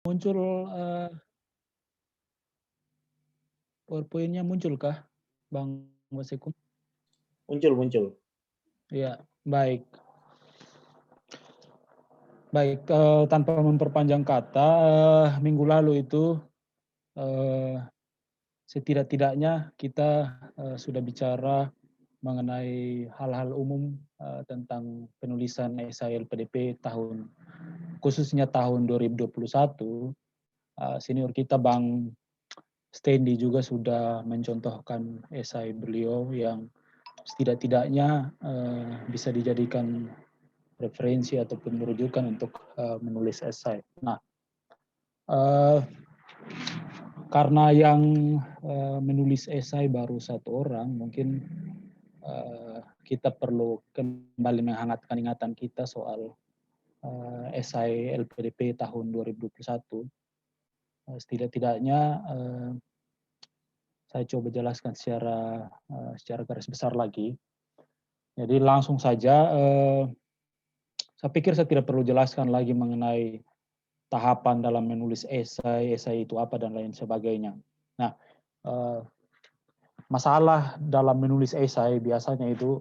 Muncul PowerPoint-nya munculkah, Bang Wasekum? Muncul, muncul. Ya, baik. Baik, tanpa memperpanjang kata, minggu lalu itu setidak-tidaknya kita sudah bicara mengenai hal-hal umum tentang penulisan esai LPDP khususnya tahun 2021. Senior kita Bang Stendi juga sudah mencontohkan esai beliau yang setidak-tidaknya bisa dijadikan referensi ataupun rujukan untuk menulis esai. Nah, karena yang menulis esai baru satu orang, mungkin kita perlu kembali menghangatkan ingatan kita soal esai LPDP tahun 2021. Setidak-tidaknya saya coba jelaskan secara garis besar lagi. Jadi langsung saja, saya pikir saya tidak perlu jelaskan lagi mengenai tahapan dalam menulis esai itu apa dan lain sebagainya. Nah, masalah dalam menulis esai biasanya itu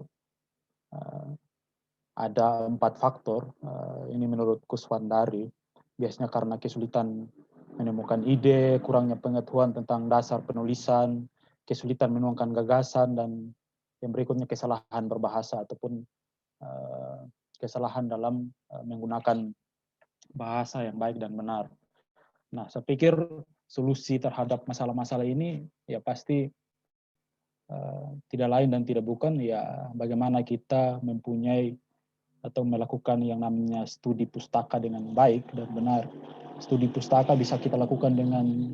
ada 4 faktor. Ini menurut Kuswandari. Biasanya karena kesulitan menemukan ide, kurangnya pengetahuan tentang dasar penulisan, kesulitan menuangkan gagasan, dan yang berikutnya kesalahan berbahasa ataupun kesalahan dalam menggunakan bahasa yang baik dan benar. Nah, saya pikir solusi terhadap masalah-masalah ini ya pasti tidak lain dan tidak bukan ya bagaimana kita mempunyai atau melakukan yang namanya studi pustaka dengan baik dan benar. Studi pustaka bisa kita lakukan dengan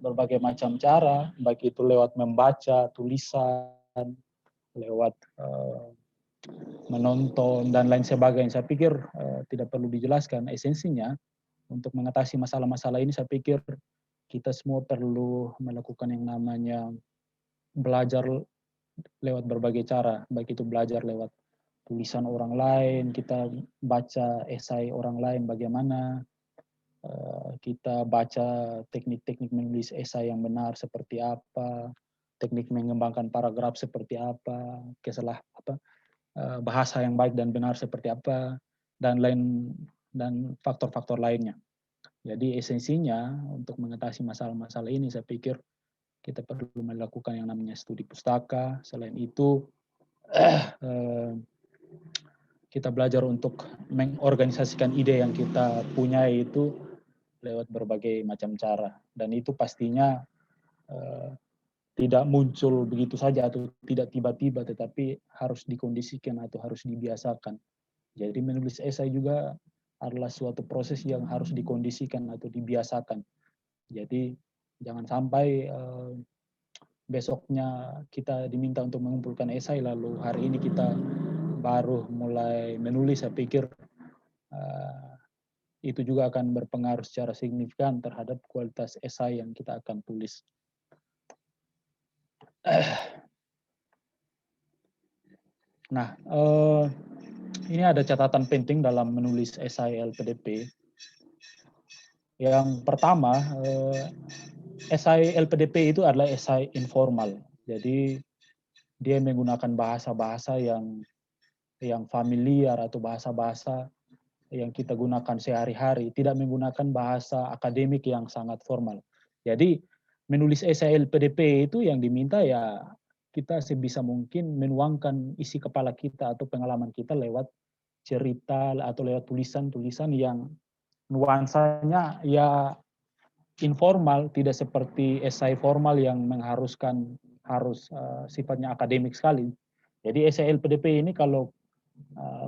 berbagai macam cara, baik itu lewat membaca tulisan, lewat menonton dan lain sebagainya. Saya pikir tidak perlu dijelaskan. Esensinya untuk mengatasi masalah-masalah ini, saya pikir kita semua perlu melakukan yang namanya belajar lewat berbagai cara, baik itu belajar lewat tulisan orang lain, kita baca esai orang lain bagaimana, kita baca teknik-teknik menulis esai yang benar seperti apa, teknik mengembangkan paragraf seperti apa, bahasa yang baik dan benar seperti apa, dan faktor-faktor lainnya. Jadi esensinya untuk mengatasi masalah-masalah ini saya pikir kita perlu melakukan yang namanya studi pustaka. Selain itu kita belajar untuk mengorganisasikan ide yang kita punya itu lewat berbagai macam cara. Dan itu pastinya tidak muncul begitu saja atau tidak tiba-tiba, tetapi harus dikondisikan atau harus dibiasakan. Jadi menulis esai juga adalah suatu proses yang harus dikondisikan atau dibiasakan. Jadi jangan sampai besoknya kita diminta untuk mengumpulkan esai lalu hari ini kita baru mulai menulis. Saya pikir itu juga akan berpengaruh secara signifikan terhadap kualitas esai yang kita akan tulis. Nah, ini ada catatan penting dalam menulis esai LPDP. Yang pertama, esai LPDP itu adalah esai informal. Jadi dia menggunakan bahasa-bahasa yang familiar atau bahasa-bahasa yang kita gunakan sehari-hari, tidak menggunakan bahasa akademik yang sangat formal. Jadi menulis esai LPDP itu yang diminta ya kita sebisa mungkin menuangkan isi kepala kita atau pengalaman kita lewat cerita atau lewat tulisan-tulisan yang nuansanya ya informal, tidak seperti esai formal yang mengharuskan harus sifatnya akademik sekali. Jadi esai LPDP ini kalau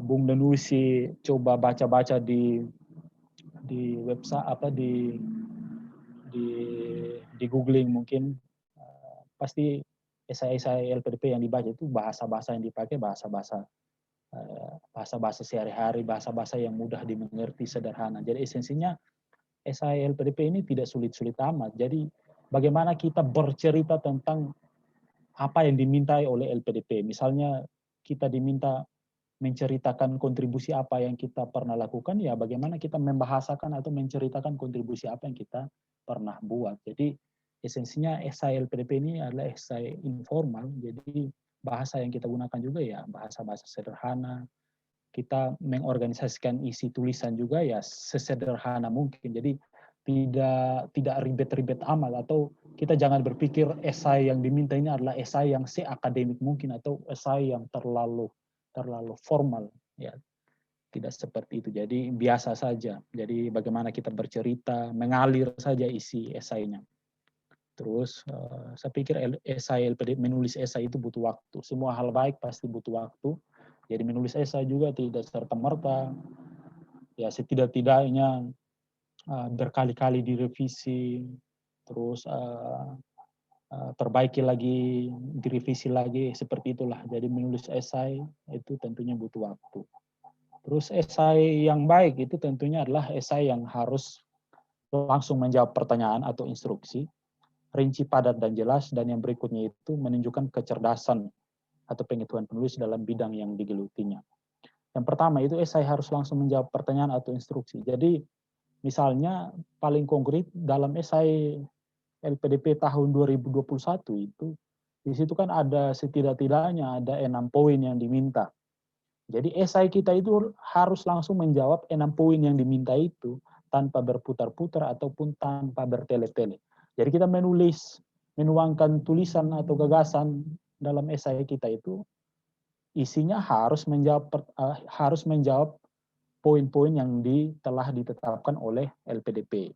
Bung Danusi coba baca-baca di website di googling mungkin pasti esai LPDP yang dibaca itu bahasa-bahasa yang dipakai bahasa-bahasa sehari-hari, bahasa-bahasa yang mudah dimengerti, sederhana. Jadi esensinya esai LPDP ini tidak sulit-sulit amat. Jadi bagaimana kita bercerita tentang apa yang dimintai oleh LPDP. Misalnya kita diminta menceritakan kontribusi apa yang kita pernah lakukan, ya bagaimana kita membahasakan atau menceritakan kontribusi apa yang kita pernah buat. Jadi esensinya esai LPDP ini adalah esai informal, jadi bahasa yang kita gunakan juga ya bahasa-bahasa sederhana. Kita mengorganisasikan isi tulisan juga ya sesederhana mungkin. Jadi tidak ribet-ribet amat, atau kita jangan berpikir esai yang diminta ini adalah esai yang seakademik mungkin atau esai yang terlalu formal, ya tidak seperti itu. Jadi biasa saja. Jadi bagaimana kita bercerita, mengalir saja isi esainya. Terus saya pikir esai LPDP, menulis esai itu butuh waktu. Semua hal baik pasti butuh waktu. Jadi menulis esai juga tidak serta-merta. Ya setidak-tidaknya berkali-kali direvisi, terus perbaiki lagi, direvisi lagi, seperti itulah. Jadi menulis esai itu tentunya butuh waktu. Terus esai yang baik itu tentunya adalah esai yang harus langsung menjawab pertanyaan atau instruksi, rinci, padat, dan jelas, dan yang berikutnya itu menunjukkan kecerdasan atau pengetahuan penulis dalam bidang yang digelutinya. Yang pertama itu esai harus langsung menjawab pertanyaan atau instruksi. Jadi misalnya paling konkret dalam esai LPDP tahun 2021 itu, di situ kan ada setidak-tidaknya ada 6 poin yang diminta. Jadi esai kita itu harus langsung menjawab 6 poin yang diminta itu tanpa berputar-putar ataupun tanpa bertele-tele. Jadi kita menuangkan tulisan atau gagasan dalam esai kita itu isinya harus menjawab poin-poin yang telah ditetapkan oleh LPDP.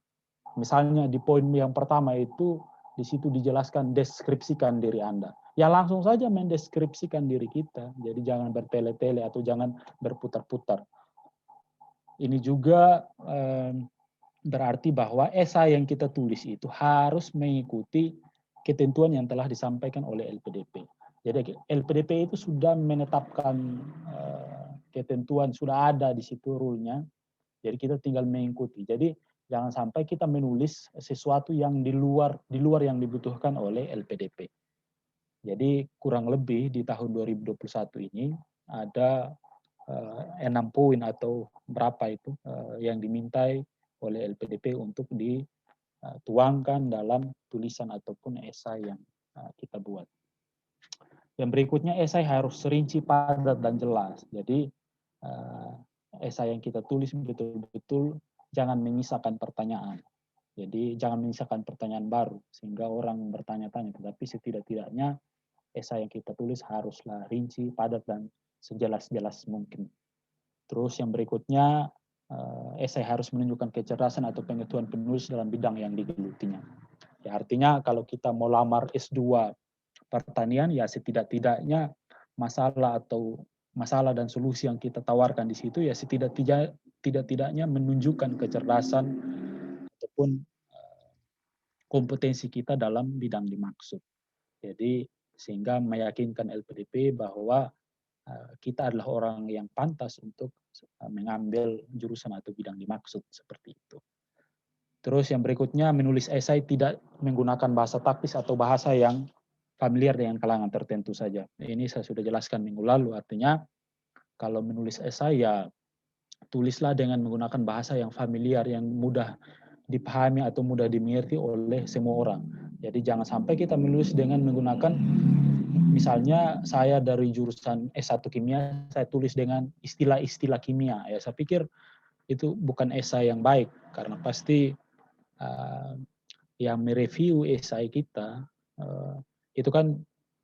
Misalnya di poin yang pertama itu di situ dijelaskan deskripsikan diri Anda. Ya langsung saja mendeskripsikan diri kita. Jadi jangan bertele-tele atau jangan berputar-putar. Ini juga berarti bahwa esai yang kita tulis itu harus mengikuti ketentuan yang telah disampaikan oleh LPDP. Jadi LPDP itu sudah menetapkan ketentuan, sudah ada di situ rule-nya. Jadi kita tinggal mengikuti. Jadi jangan sampai kita menulis sesuatu yang di luar yang dibutuhkan oleh LPDP. Jadi kurang lebih di tahun 2021 ini ada 6 poin atau berapa itu yang dimintai oleh LPDP untuk dituangkan dalam tulisan ataupun esai yang kita buat. Yang berikutnya esai harus rinci, padat, dan jelas. Jadi esai yang kita tulis betul-betul jangan menyisakan pertanyaan. Jadi jangan menyisakan pertanyaan baru sehingga orang bertanya-tanya, tetapi setidak-tidaknya esai yang kita tulis haruslah rinci, padat, dan sejelas-jelas mungkin. Terus yang berikutnya, esai harus menunjukkan kecerdasan atau pengetahuan penulis dalam bidang yang digelutinya. Ya, artinya kalau kita mau lamar S2 pertanian, ya setidak-tidaknya masalah dan solusi yang kita tawarkan di situ ya setidak-tidaknya menunjukkan kecerdasan ataupun kompetensi kita dalam bidang dimaksud. Jadi sehingga meyakinkan LPDP bahwa kita adalah orang yang pantas untuk mengambil jurusan atau bidang dimaksud, seperti itu. Terus yang berikutnya, menulis esai tidak menggunakan bahasa taktis atau bahasa yang familiar dengan kalangan tertentu saja. Ini saya sudah jelaskan minggu lalu, artinya kalau menulis esai ya tulislah dengan menggunakan bahasa yang familiar, yang mudah dipahami atau mudah dimengerti oleh semua orang. Jadi jangan sampai kita menulis dengan menggunakan, misalnya saya dari jurusan S1 kimia, saya tulis dengan istilah-istilah kimia. Ya saya pikir itu bukan esai yang baik, karena pasti yang mereview esai kita itu kan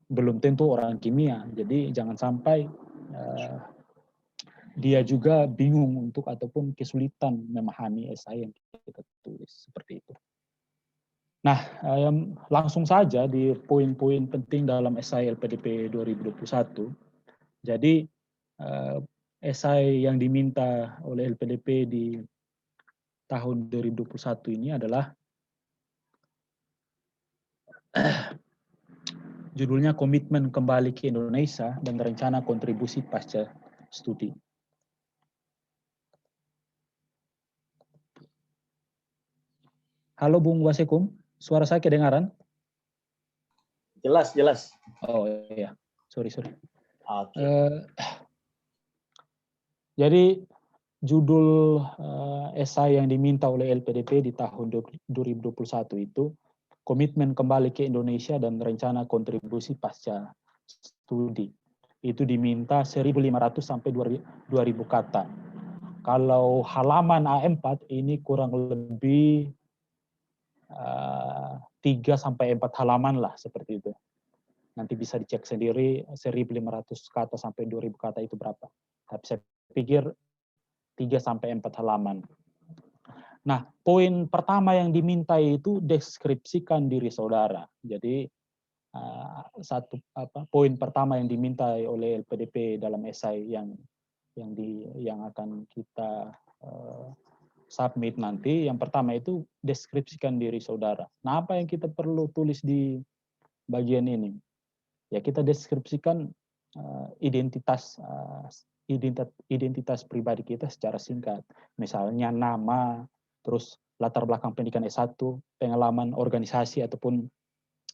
belum tentu orang kimia. Jadi jangan sampai dia juga bingung ataupun kesulitan memahami esai yang kita tulis, seperti itu. Nah, langsung saja di poin-poin penting dalam esai LPDP 2021. Jadi esai yang diminta oleh LPDP di tahun 2021 ini adalah judulnya Komitmen Kembali ke Indonesia dan Rencana Kontribusi Pasca Studi. Halo Bung Wasekum, suara saya kedengaran? Jelas, jelas. Oh iya, sorry. Okay. Jadi judul esai yang diminta oleh LPDP di tahun 2021 itu komitmen kembali ke Indonesia dan rencana kontribusi pasca studi. Itu diminta 1.500 sampai 2.000 kata. Kalau halaman A4 ini kurang lebih 3 sampai 4 halaman lah seperti itu. Nanti bisa dicek sendiri 1.500 kata sampai 2.000 kata itu berapa. Tapi saya pikir 3 sampai 4 halaman. Nah, poin pertama yang diminta itu deskripsikan diri saudara. Jadi poin pertama yang diminta oleh LPDP dalam esai yang akan kita submit nanti, yang pertama itu deskripsikan diri saudara. Nah, apa yang kita perlu tulis di bagian ini? Ya, kita deskripsikan identitas pribadi kita secara singkat. Misalnya nama, terus latar belakang pendidikan S1, pengalaman organisasi ataupun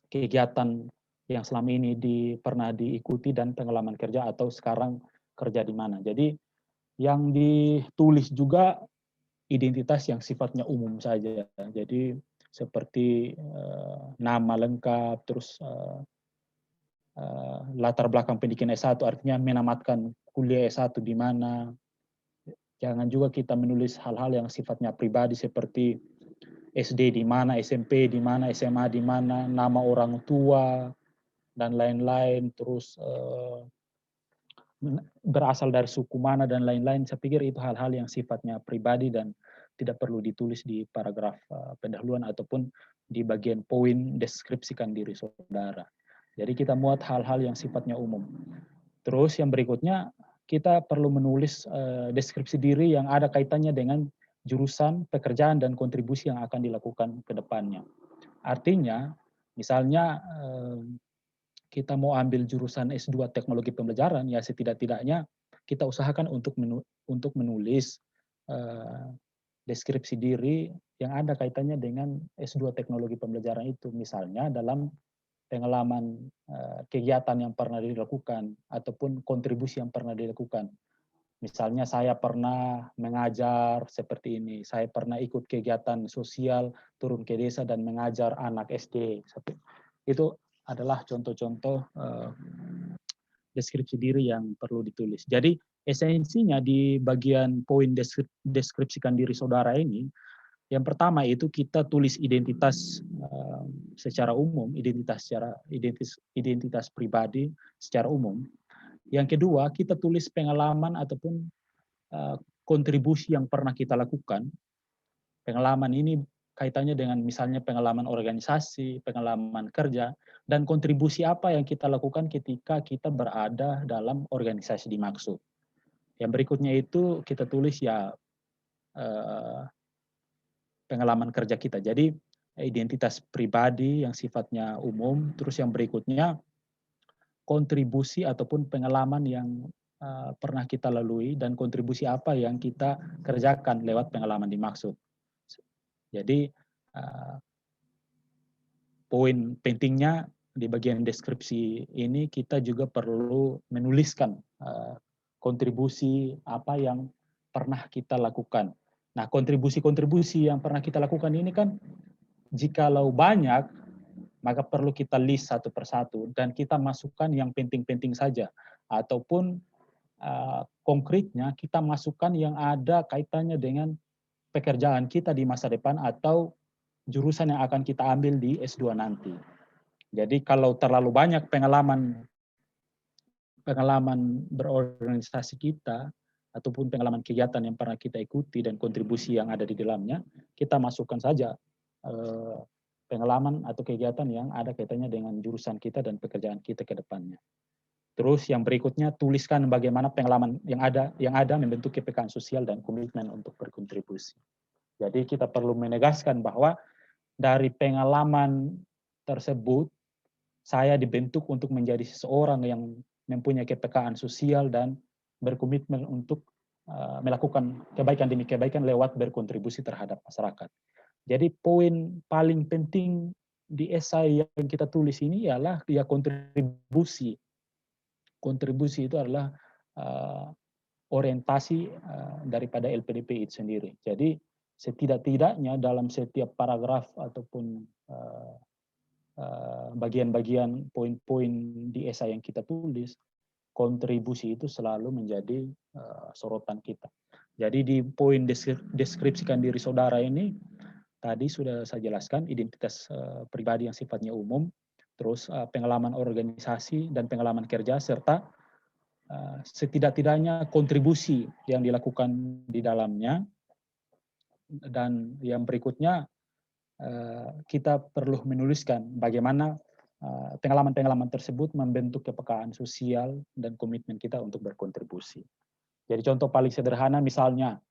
kegiatan yang selama ini pernah diikuti, dan pengalaman kerja atau sekarang kerja di mana. Jadi yang ditulis juga identitas yang sifatnya umum saja. Jadi seperti nama lengkap, terus latar belakang pendidikan S1, artinya menamatkan kuliah S1 di mana. Jangan juga kita menulis hal-hal yang sifatnya pribadi seperti SD di mana, SMP di mana, SMA di mana, nama orang tua, dan lain-lain, terus berasal dari suku mana, dan lain-lain. Saya pikir itu hal-hal yang sifatnya pribadi dan tidak perlu ditulis di paragraf pendahuluan ataupun di bagian poin deskripsikan diri saudara. Jadi kita muat hal-hal yang sifatnya umum. Terus yang berikutnya, kita perlu menulis deskripsi diri yang ada kaitannya dengan jurusan, pekerjaan, dan kontribusi yang akan dilakukan ke depannya. Artinya, misalnya kita mau ambil jurusan S2 Teknologi Pembelajaran, ya setidak-tidaknya kita usahakan untuk menulis deskripsi diri yang ada kaitannya dengan S2 Teknologi Pembelajaran itu. Misalnya dalam pengalaman kegiatan yang pernah dilakukan ataupun kontribusi yang pernah dilakukan. Misalnya saya pernah mengajar seperti ini, saya pernah ikut kegiatan sosial, turun ke desa dan mengajar anak SD. Itu adalah contoh-contoh deskripsi diri yang perlu ditulis. Jadi esensinya di bagian poin deskripsikan diri saudara ini, yang pertama itu kita tulis identitas secara umum, identitas pribadi secara umum. Yang kedua, kita tulis pengalaman ataupun kontribusi yang pernah kita lakukan. Pengalaman ini kaitannya dengan misalnya pengalaman organisasi, pengalaman kerja, dan kontribusi apa yang kita lakukan ketika kita berada dalam organisasi dimaksud. Yang berikutnya itu kita tulis ya pengalaman kerja kita. Jadi identitas pribadi yang sifatnya umum, terus yang berikutnya kontribusi ataupun pengalaman yang pernah kita lalui dan kontribusi apa yang kita kerjakan lewat pengalaman dimaksud. Jadi poin pentingnya di bagian deskripsi ini kita juga perlu menuliskan kontribusi apa yang pernah kita lakukan. Nah, kontribusi-kontribusi yang pernah kita lakukan ini kan jikalau banyak, maka perlu kita list satu persatu dan kita masukkan yang penting-penting saja. Ataupun konkretnya kita masukkan yang ada kaitannya dengan pekerjaan kita di masa depan atau jurusan yang akan kita ambil di S2 nanti. Jadi kalau terlalu banyak pengalaman berorganisasi kita, ataupun pengalaman kegiatan yang pernah kita ikuti dan kontribusi yang ada di dalamnya, kita masukkan saja pengalaman atau kegiatan yang ada kaitannya dengan jurusan kita dan pekerjaan kita ke depannya. Terus yang berikutnya, tuliskan bagaimana pengalaman yang ada membentuk kepekaan sosial dan komitmen untuk berkontribusi. Jadi kita perlu menegaskan bahwa dari pengalaman tersebut, saya dibentuk untuk menjadi seseorang yang mempunyai kepekaan sosial dan berkomitmen untuk melakukan kebaikan demi kebaikan lewat berkontribusi terhadap masyarakat. Jadi poin paling penting di esai yang kita tulis ini ialah ya kontribusi. Kontribusi itu adalah orientasi daripada LPDP itu sendiri. Jadi setidak-tidaknya dalam setiap paragraf ataupun bagian-bagian poin-poin di esai yang kita tulis, kontribusi itu selalu menjadi sorotan kita. Jadi di poin deskripsikan diri saudara ini, tadi sudah saya jelaskan identitas pribadi yang sifatnya umum, terus pengalaman organisasi dan pengalaman kerja, serta setidak-tidaknya kontribusi yang dilakukan di dalamnya. Dan yang berikutnya, kita perlu menuliskan bagaimana pengalaman-pengalaman tersebut membentuk kepekaan sosial dan komitmen kita untuk berkontribusi. Jadi contoh paling sederhana misalnya,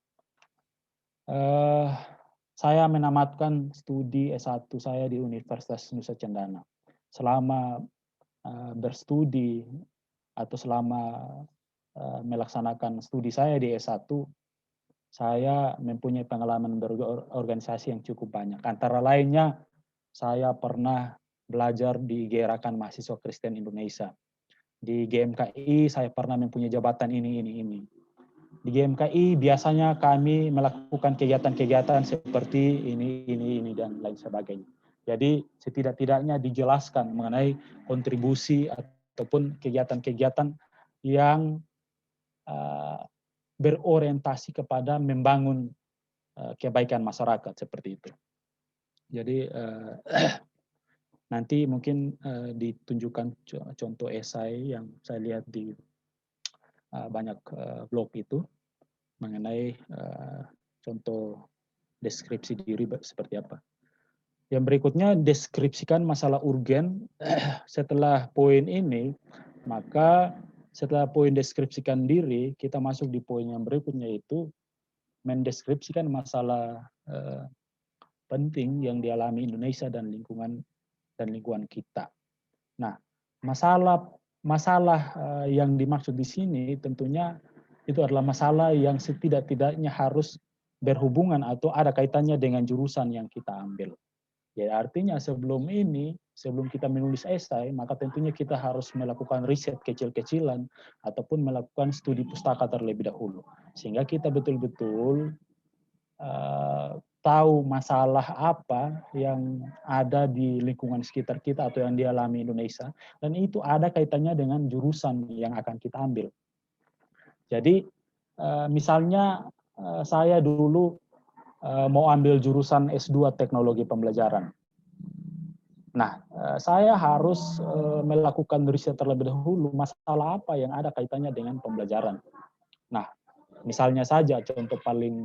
saya menamatkan studi S1 saya di Universitas Nusa Cendana. Selama berstudi atau selama melaksanakan studi saya di S1, saya mempunyai pengalaman berorganisasi yang cukup banyak. Antara lainnya, saya pernah belajar di Gerakan Mahasiswa Kristen Indonesia. Di GMKI saya pernah mempunyai jabatan ini. Di GMKI biasanya kami melakukan kegiatan-kegiatan seperti ini, dan lain sebagainya. Jadi setidak-tidaknya dijelaskan mengenai kontribusi ataupun kegiatan-kegiatan yang berorientasi kepada membangun kebaikan masyarakat seperti itu. Jadi nanti mungkin ditunjukkan contoh esai yang saya lihat di banyak blog itu mengenai contoh deskripsi diri seperti apa. Yang berikutnya, deskripsikan masalah urgen. Setelah poin ini, maka setelah poin deskripsikan diri, kita masuk di poin yang berikutnya, yaitu mendeskripsikan masalah penting yang dialami Indonesia dan lingkungan kita. Nah, masalah yang dimaksud di sini tentunya itu adalah masalah yang setidak-tidaknya harus berhubungan atau ada kaitannya dengan jurusan yang kita ambil. Ya, artinya sebelum kita menulis esai, maka tentunya kita harus melakukan riset kecil-kecilan ataupun melakukan studi pustaka terlebih dahulu. Sehingga kita betul-betul tahu masalah apa yang ada di lingkungan sekitar kita atau yang dialami Indonesia, dan itu ada kaitannya dengan jurusan yang akan kita ambil. Jadi misalnya saya dulu mau ambil jurusan S2 Teknologi Pembelajaran. Nah, saya harus melakukan riset terlebih dahulu masalah apa yang ada kaitannya dengan pembelajaran. Nah, misalnya saja contoh paling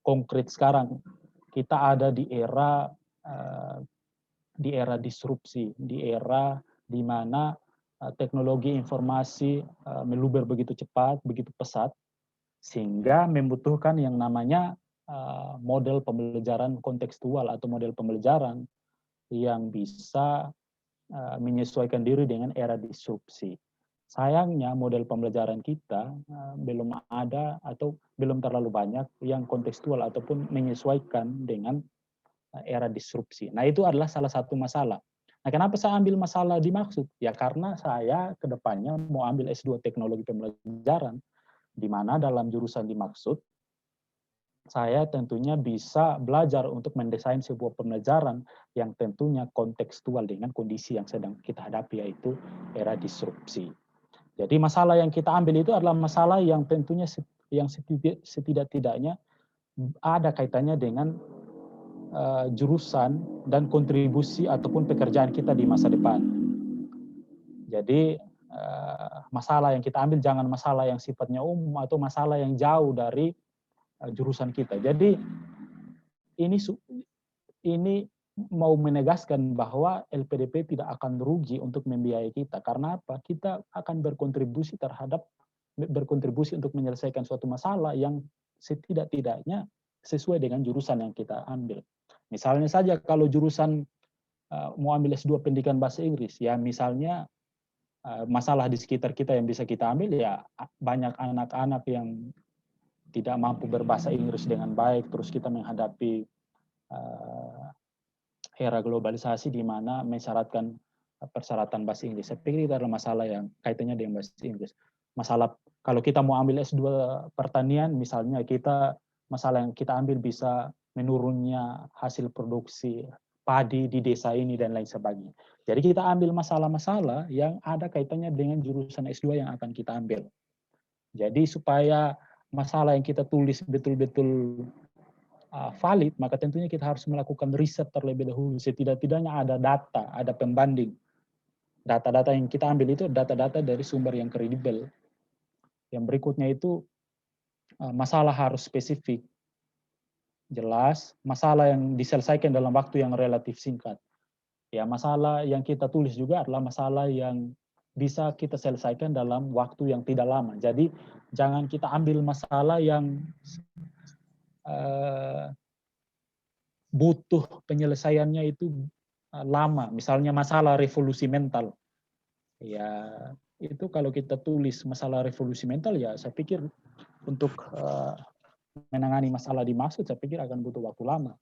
konkret sekarang, kita ada di era disrupsi, di era di mana teknologi informasi meluber begitu cepat, begitu pesat, sehingga membutuhkan yang namanya model pembelajaran kontekstual atau model pembelajaran yang bisa menyesuaikan diri dengan era disrupsi. Sayangnya model pembelajaran kita belum ada atau belum terlalu banyak yang kontekstual ataupun menyesuaikan dengan era disrupsi. Nah, itu adalah salah satu masalah. Nah, kenapa saya ambil masalah dimaksud? Ya karena saya ke depannya mau ambil S2 Teknologi Pembelajaran, di mana dalam jurusan dimaksud, saya tentunya bisa belajar untuk mendesain sebuah pembelajaran yang tentunya kontekstual dengan kondisi yang sedang kita hadapi, yaitu era disrupsi. Jadi masalah yang kita ambil itu adalah masalah yang tentunya yang setidak-tidaknya ada kaitannya dengan jurusan dan kontribusi ataupun pekerjaan kita di masa depan. Jadi masalah yang kita ambil jangan masalah yang sifatnya umum atau masalah yang jauh dari jurusan kita. Jadi ini mau menegaskan bahwa LPDP tidak akan rugi untuk membiayai kita. Karena apa? Kita akan berkontribusi untuk menyelesaikan suatu masalah yang setidak-tidaknya sesuai dengan jurusan yang kita ambil. Misalnya saja kalau jurusan mau ambil S2 pendidikan bahasa Inggris, ya misalnya masalah di sekitar kita yang bisa kita ambil, ya banyak anak-anak yang tidak mampu berbahasa Inggris dengan baik, terus kita menghadapi era globalisasi di mana mensyaratkan persyaratan bahasa Inggris. Saya pikir itu adalah masalah yang kaitannya dengan bahasa Inggris. Masalah Kalau kita mau ambil S2 pertanian, misalnya masalah yang kita ambil bisa menurunnya hasil produksi padi di desa ini dan lain sebagainya. Jadi kita ambil masalah-masalah yang ada kaitannya dengan jurusan S2 yang akan kita ambil. Jadi supaya masalah yang kita tulis betul-betul valid, maka tentunya kita harus melakukan riset terlebih dahulu. Setidak-tidaknya ada data, ada pembanding. Data-data yang kita ambil itu data-data dari sumber yang kredibel. Yang berikutnya itu masalah harus spesifik, jelas, masalah yang diselesaikan dalam waktu yang relatif singkat. Ya, masalah yang kita tulis juga adalah masalah yang bisa kita selesaikan dalam waktu yang tidak lama. Jadi jangan kita ambil masalah yang butuh penyelesaiannya itu lama. Misalnya masalah revolusi mental. Ya, itu kalau kita tulis masalah revolusi mental, ya saya pikir untuk menangani masalah dimaksud, saya pikir akan butuh waktu lama.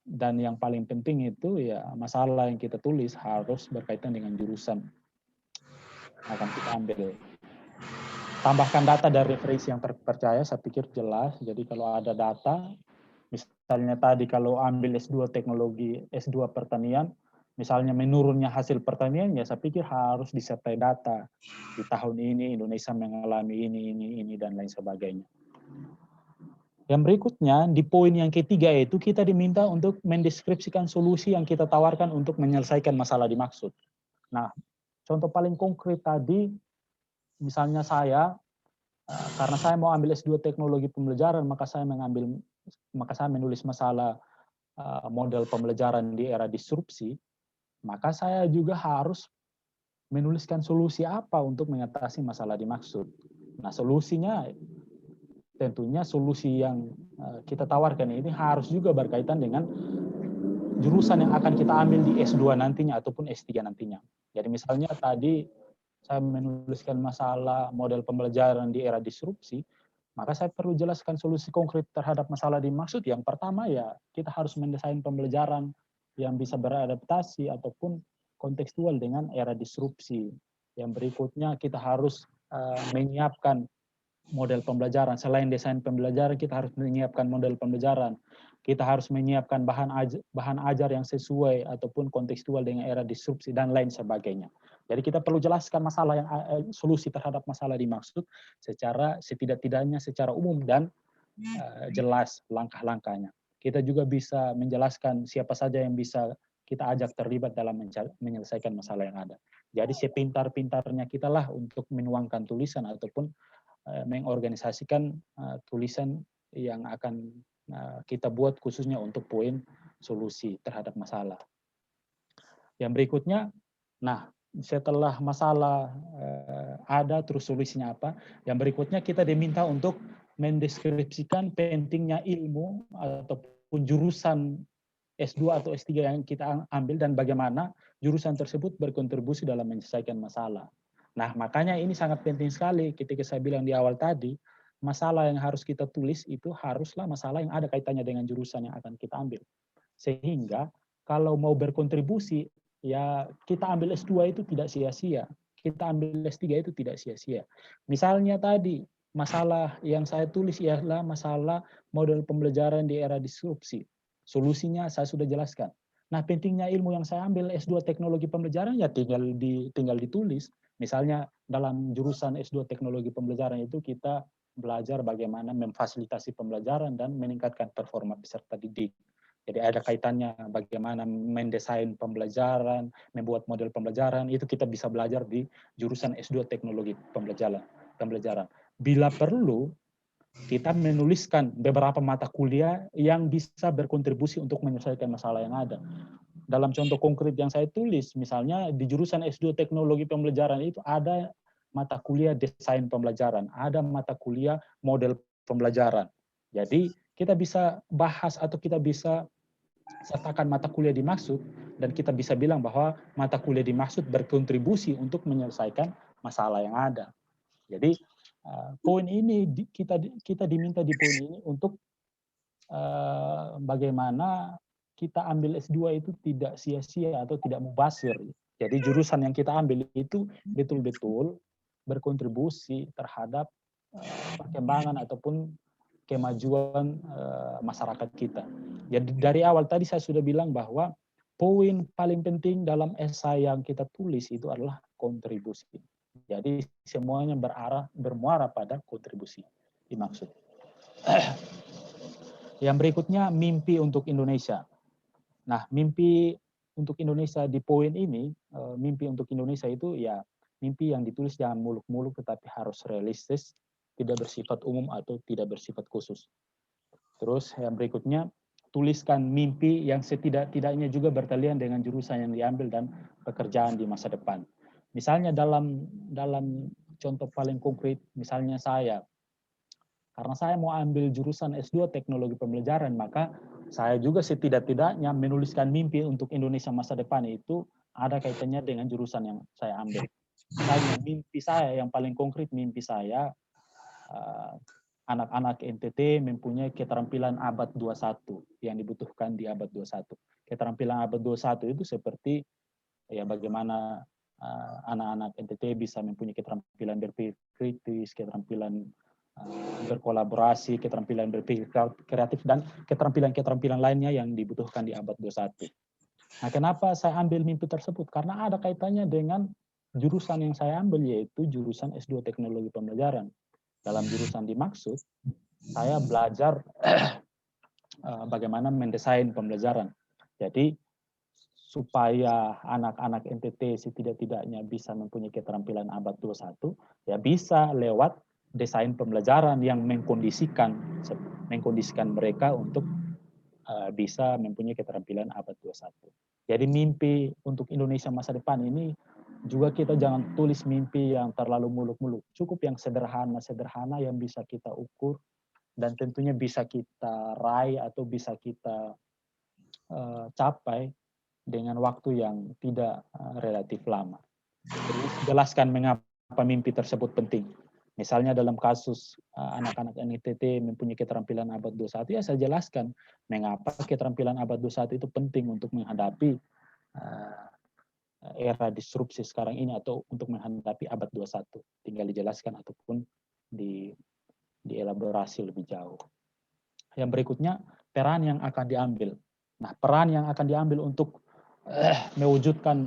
Dan yang paling penting itu ya masalah yang kita tulis harus berkaitan dengan jurusan akan kita ambil. Tambahkan data dari referensi yang terpercaya, saya pikir jelas. Jadi kalau ada data, misalnya tadi kalau ambil S2 teknologi, S2 pertanian, misalnya menurunnya hasil pertanian, ya saya pikir harus disertai data. Di tahun ini Indonesia mengalami ini, dan lain sebagainya. Yang berikutnya, di poin yang ketiga itu kita diminta untuk mendeskripsikan solusi yang kita tawarkan untuk menyelesaikan masalah dimaksud. Nah, contoh paling konkret tadi, misalnya saya, karena saya mau ambil S2 teknologi pembelajaran, maka saya menulis masalah model pembelajaran di era disrupsi, maka saya juga harus menuliskan solusi apa untuk mengatasi masalah dimaksud. Nah, solusinya tentunya solusi yang kita tawarkan ini harus juga berkaitan dengan jurusan yang akan kita ambil di S2 nantinya ataupun S3 nantinya. Jadi misalnya tadi saya menuliskan masalah model pembelajaran di era disrupsi, maka saya perlu jelaskan solusi konkret terhadap masalah dimaksud. Yang pertama ya kita harus mendesain pembelajaran yang bisa beradaptasi ataupun kontekstual dengan era disrupsi. Yang berikutnya kita harus menyiapkan model pembelajaran. Selain desain pembelajaran, kita harus menyiapkan model pembelajaran. Kita harus menyiapkan bahan ajar yang sesuai ataupun kontekstual dengan era disrupsi dan lain sebagainya. Jadi kita perlu jelaskan masalah yang solusi terhadap masalah dimaksud secara setidak-tidaknya secara umum dan jelas langkah-langkahnya. Kita juga bisa menjelaskan siapa saja yang bisa kita ajak terlibat dalam menyelesaikan masalah yang ada. Jadi sepintar-pintarnya kita lah untuk menuangkan tulisan ataupun mengorganisasikan tulisan yang akan kita buat khususnya untuk poin solusi terhadap masalah. Yang berikutnya, nah setelah masalah ada terus solusinya apa, yang berikutnya kita diminta untuk mendeskripsikan pentingnya ilmu ataupun jurusan S2 atau S3 yang kita ambil dan bagaimana jurusan tersebut berkontribusi dalam menyelesaikan masalah. Nah, makanya ini sangat penting sekali ketika saya bilang di awal tadi, masalah yang harus kita tulis itu haruslah masalah yang ada kaitannya dengan jurusan yang akan kita ambil. Sehingga kalau mau berkontribusi, ya kita ambil S2 itu tidak sia-sia. Kita ambil S3 itu tidak sia-sia. Misalnya tadi, masalah yang saya tulis ialah masalah model pembelajaran di era disrupsi. Solusinya saya sudah jelaskan. Nah, pentingnya ilmu yang saya ambil S2 teknologi pembelajaran ya tinggal ditulis. Misalnya dalam jurusan S2 teknologi pembelajaran itu kita belajar bagaimana memfasilitasi pembelajaran dan meningkatkan performa peserta didik. Jadi ada kaitannya bagaimana mendesain pembelajaran, membuat model pembelajaran, itu kita bisa belajar di jurusan S2 teknologi pembelajaran. Bila perlu, kita menuliskan beberapa mata kuliah yang bisa berkontribusi untuk menyelesaikan masalah yang ada. Dalam contoh konkret yang saya tulis, misalnya di jurusan S2 teknologi pembelajaran itu ada mata kuliah desain pembelajaran, ada mata kuliah model pembelajaran. Jadi kita bisa bahas atau kita bisa sertakan mata kuliah dimaksud dan kita bisa bilang bahwa mata kuliah dimaksud berkontribusi untuk menyelesaikan masalah yang ada. Jadi poin ini kita diminta di poin ini untuk bagaimana kita ambil S2 itu tidak sia-sia atau tidak mubazir. Jadi jurusan yang kita ambil itu betul-betul berkontribusi terhadap perkembangan ataupun kemajuan masyarakat kita. Jadi dari awal tadi saya sudah bilang bahwa poin paling penting dalam esai yang kita tulis itu adalah kontribusi. Jadi semuanya bermuara pada kontribusi dimaksud. Yang berikutnya mimpi untuk Indonesia. Nah, mimpi untuk Indonesia di poin ini, mimpi untuk Indonesia itu ya mimpi yang ditulis jangan muluk-muluk tetapi harus realistis, tidak bersifat umum atau tidak bersifat khusus. Terus yang berikutnya, tuliskan mimpi yang setidak-tidaknya juga bertalian dengan jurusan yang diambil dan pekerjaan di masa depan. Misalnya dalam contoh paling konkret, misalnya saya, karena saya mau ambil jurusan S2 Teknologi Pembelajaran, maka saya juga setidak-tidaknya menuliskan mimpi untuk Indonesia masa depan itu ada kaitannya dengan jurusan yang saya ambil. Misalnya mimpi saya yang paling konkret, mimpi saya anak-anak NTT mempunyai keterampilan abad 21 yang dibutuhkan di abad 21. Keterampilan abad 21 itu seperti ya bagaimana anak-anak NTT bisa mempunyai keterampilan berpikir kritis, keterampilan berkolaborasi, keterampilan berpikir kreatif, dan keterampilan-keterampilan lainnya yang dibutuhkan di abad 21. Nah, kenapa saya ambil mimpi tersebut? Karena ada kaitannya dengan jurusan yang saya ambil, yaitu jurusan S2 Teknologi Pembelajaran. Dalam jurusan dimaksud, saya belajar bagaimana mendesain pembelajaran. Jadi, supaya anak-anak NTT setidak-tidaknya bisa mempunyai keterampilan abad 21, ya bisa lewat desain pembelajaran yang mengkondisikan mereka untuk bisa mempunyai keterampilan abad 21. Jadi mimpi untuk Indonesia masa depan ini juga kita jangan tulis mimpi yang terlalu muluk-muluk. Cukup yang sederhana-sederhana yang bisa kita ukur dan tentunya bisa kita raih atau bisa kita capai dengan waktu yang tidak relatif lama. Jadi jelaskan mengapa mimpi tersebut penting. Misalnya dalam kasus anak-anak NTT mempunyai keterampilan abad 21, ya saya jelaskan mengapa keterampilan abad 21 itu penting untuk menghadapi era disrupsi sekarang ini atau untuk menghadapi abad 21. Tinggal dijelaskan ataupun dielaborasi lebih jauh. Yang berikutnya, peran yang akan diambil. Nah, peran yang akan diambil untuk mewujudkan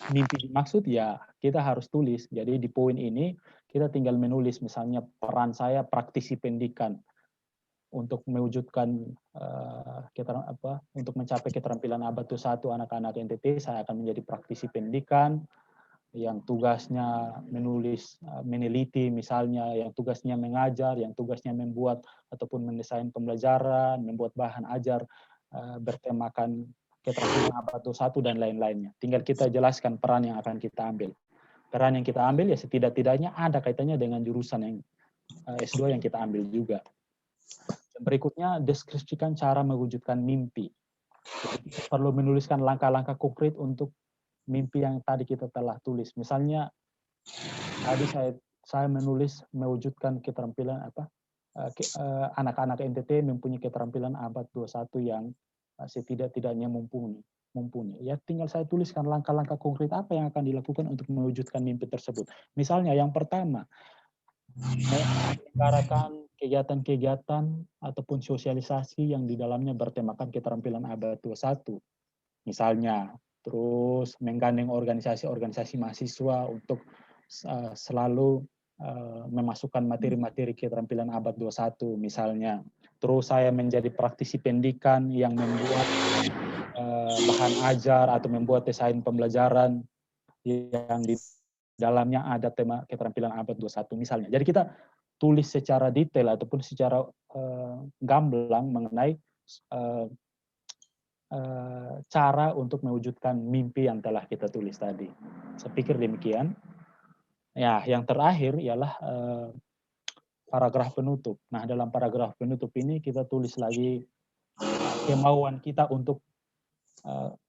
mimpi dimaksud ya kita harus tulis. Jadi di poin ini kita tinggal menulis misalnya peran saya praktisi pendidikan untuk mewujudkan untuk mencapai keterampilan abad 21 anak-anak NTT, saya akan menjadi praktisi pendidikan yang tugasnya menulis, meneliti misalnya, yang tugasnya mengajar, yang tugasnya membuat ataupun mendesain pembelajaran, membuat bahan ajar bertemakan keterampilan abad 21 dan lain-lainnya. Tinggal kita jelaskan peran yang akan kita ambil. Peran yang kita ambil ya setidak-tidaknya ada kaitannya dengan jurusan yang S2 yang kita ambil juga. Berikutnya, deskripsikan cara mewujudkan mimpi. Jadi kita perlu menuliskan langkah-langkah konkret untuk mimpi yang tadi kita telah tulis. Misalnya, tadi saya menulis mewujudkan keterampilan anak-anak NTT mempunyai keterampilan abad 21 yang setidak-tidaknya mumpuni. Ya, tinggal saya tuliskan langkah-langkah konkret apa yang akan dilakukan untuk mewujudkan mimpi tersebut. Misalnya, yang pertama, menyelenggarakan kegiatan-kegiatan ataupun sosialisasi yang di dalamnya bertemakan keterampilan abad 21. Misalnya, terus menggandeng organisasi-organisasi mahasiswa untuk selalu memasukkan materi-materi keterampilan abad 21 misalnya. Terus saya menjadi praktisi pendidikan yang membuat bahan ajar atau membuat desain pembelajaran yang di dalamnya ada tema keterampilan abad 21 misalnya. Jadi kita tulis secara detail ataupun secara gamblang mengenai cara untuk mewujudkan mimpi yang telah kita tulis tadi. Saya pikir demikian. Ya, yang terakhir ialah paragraf penutup. Nah, dalam paragraf penutup ini kita tulis lagi kemauan kita untuk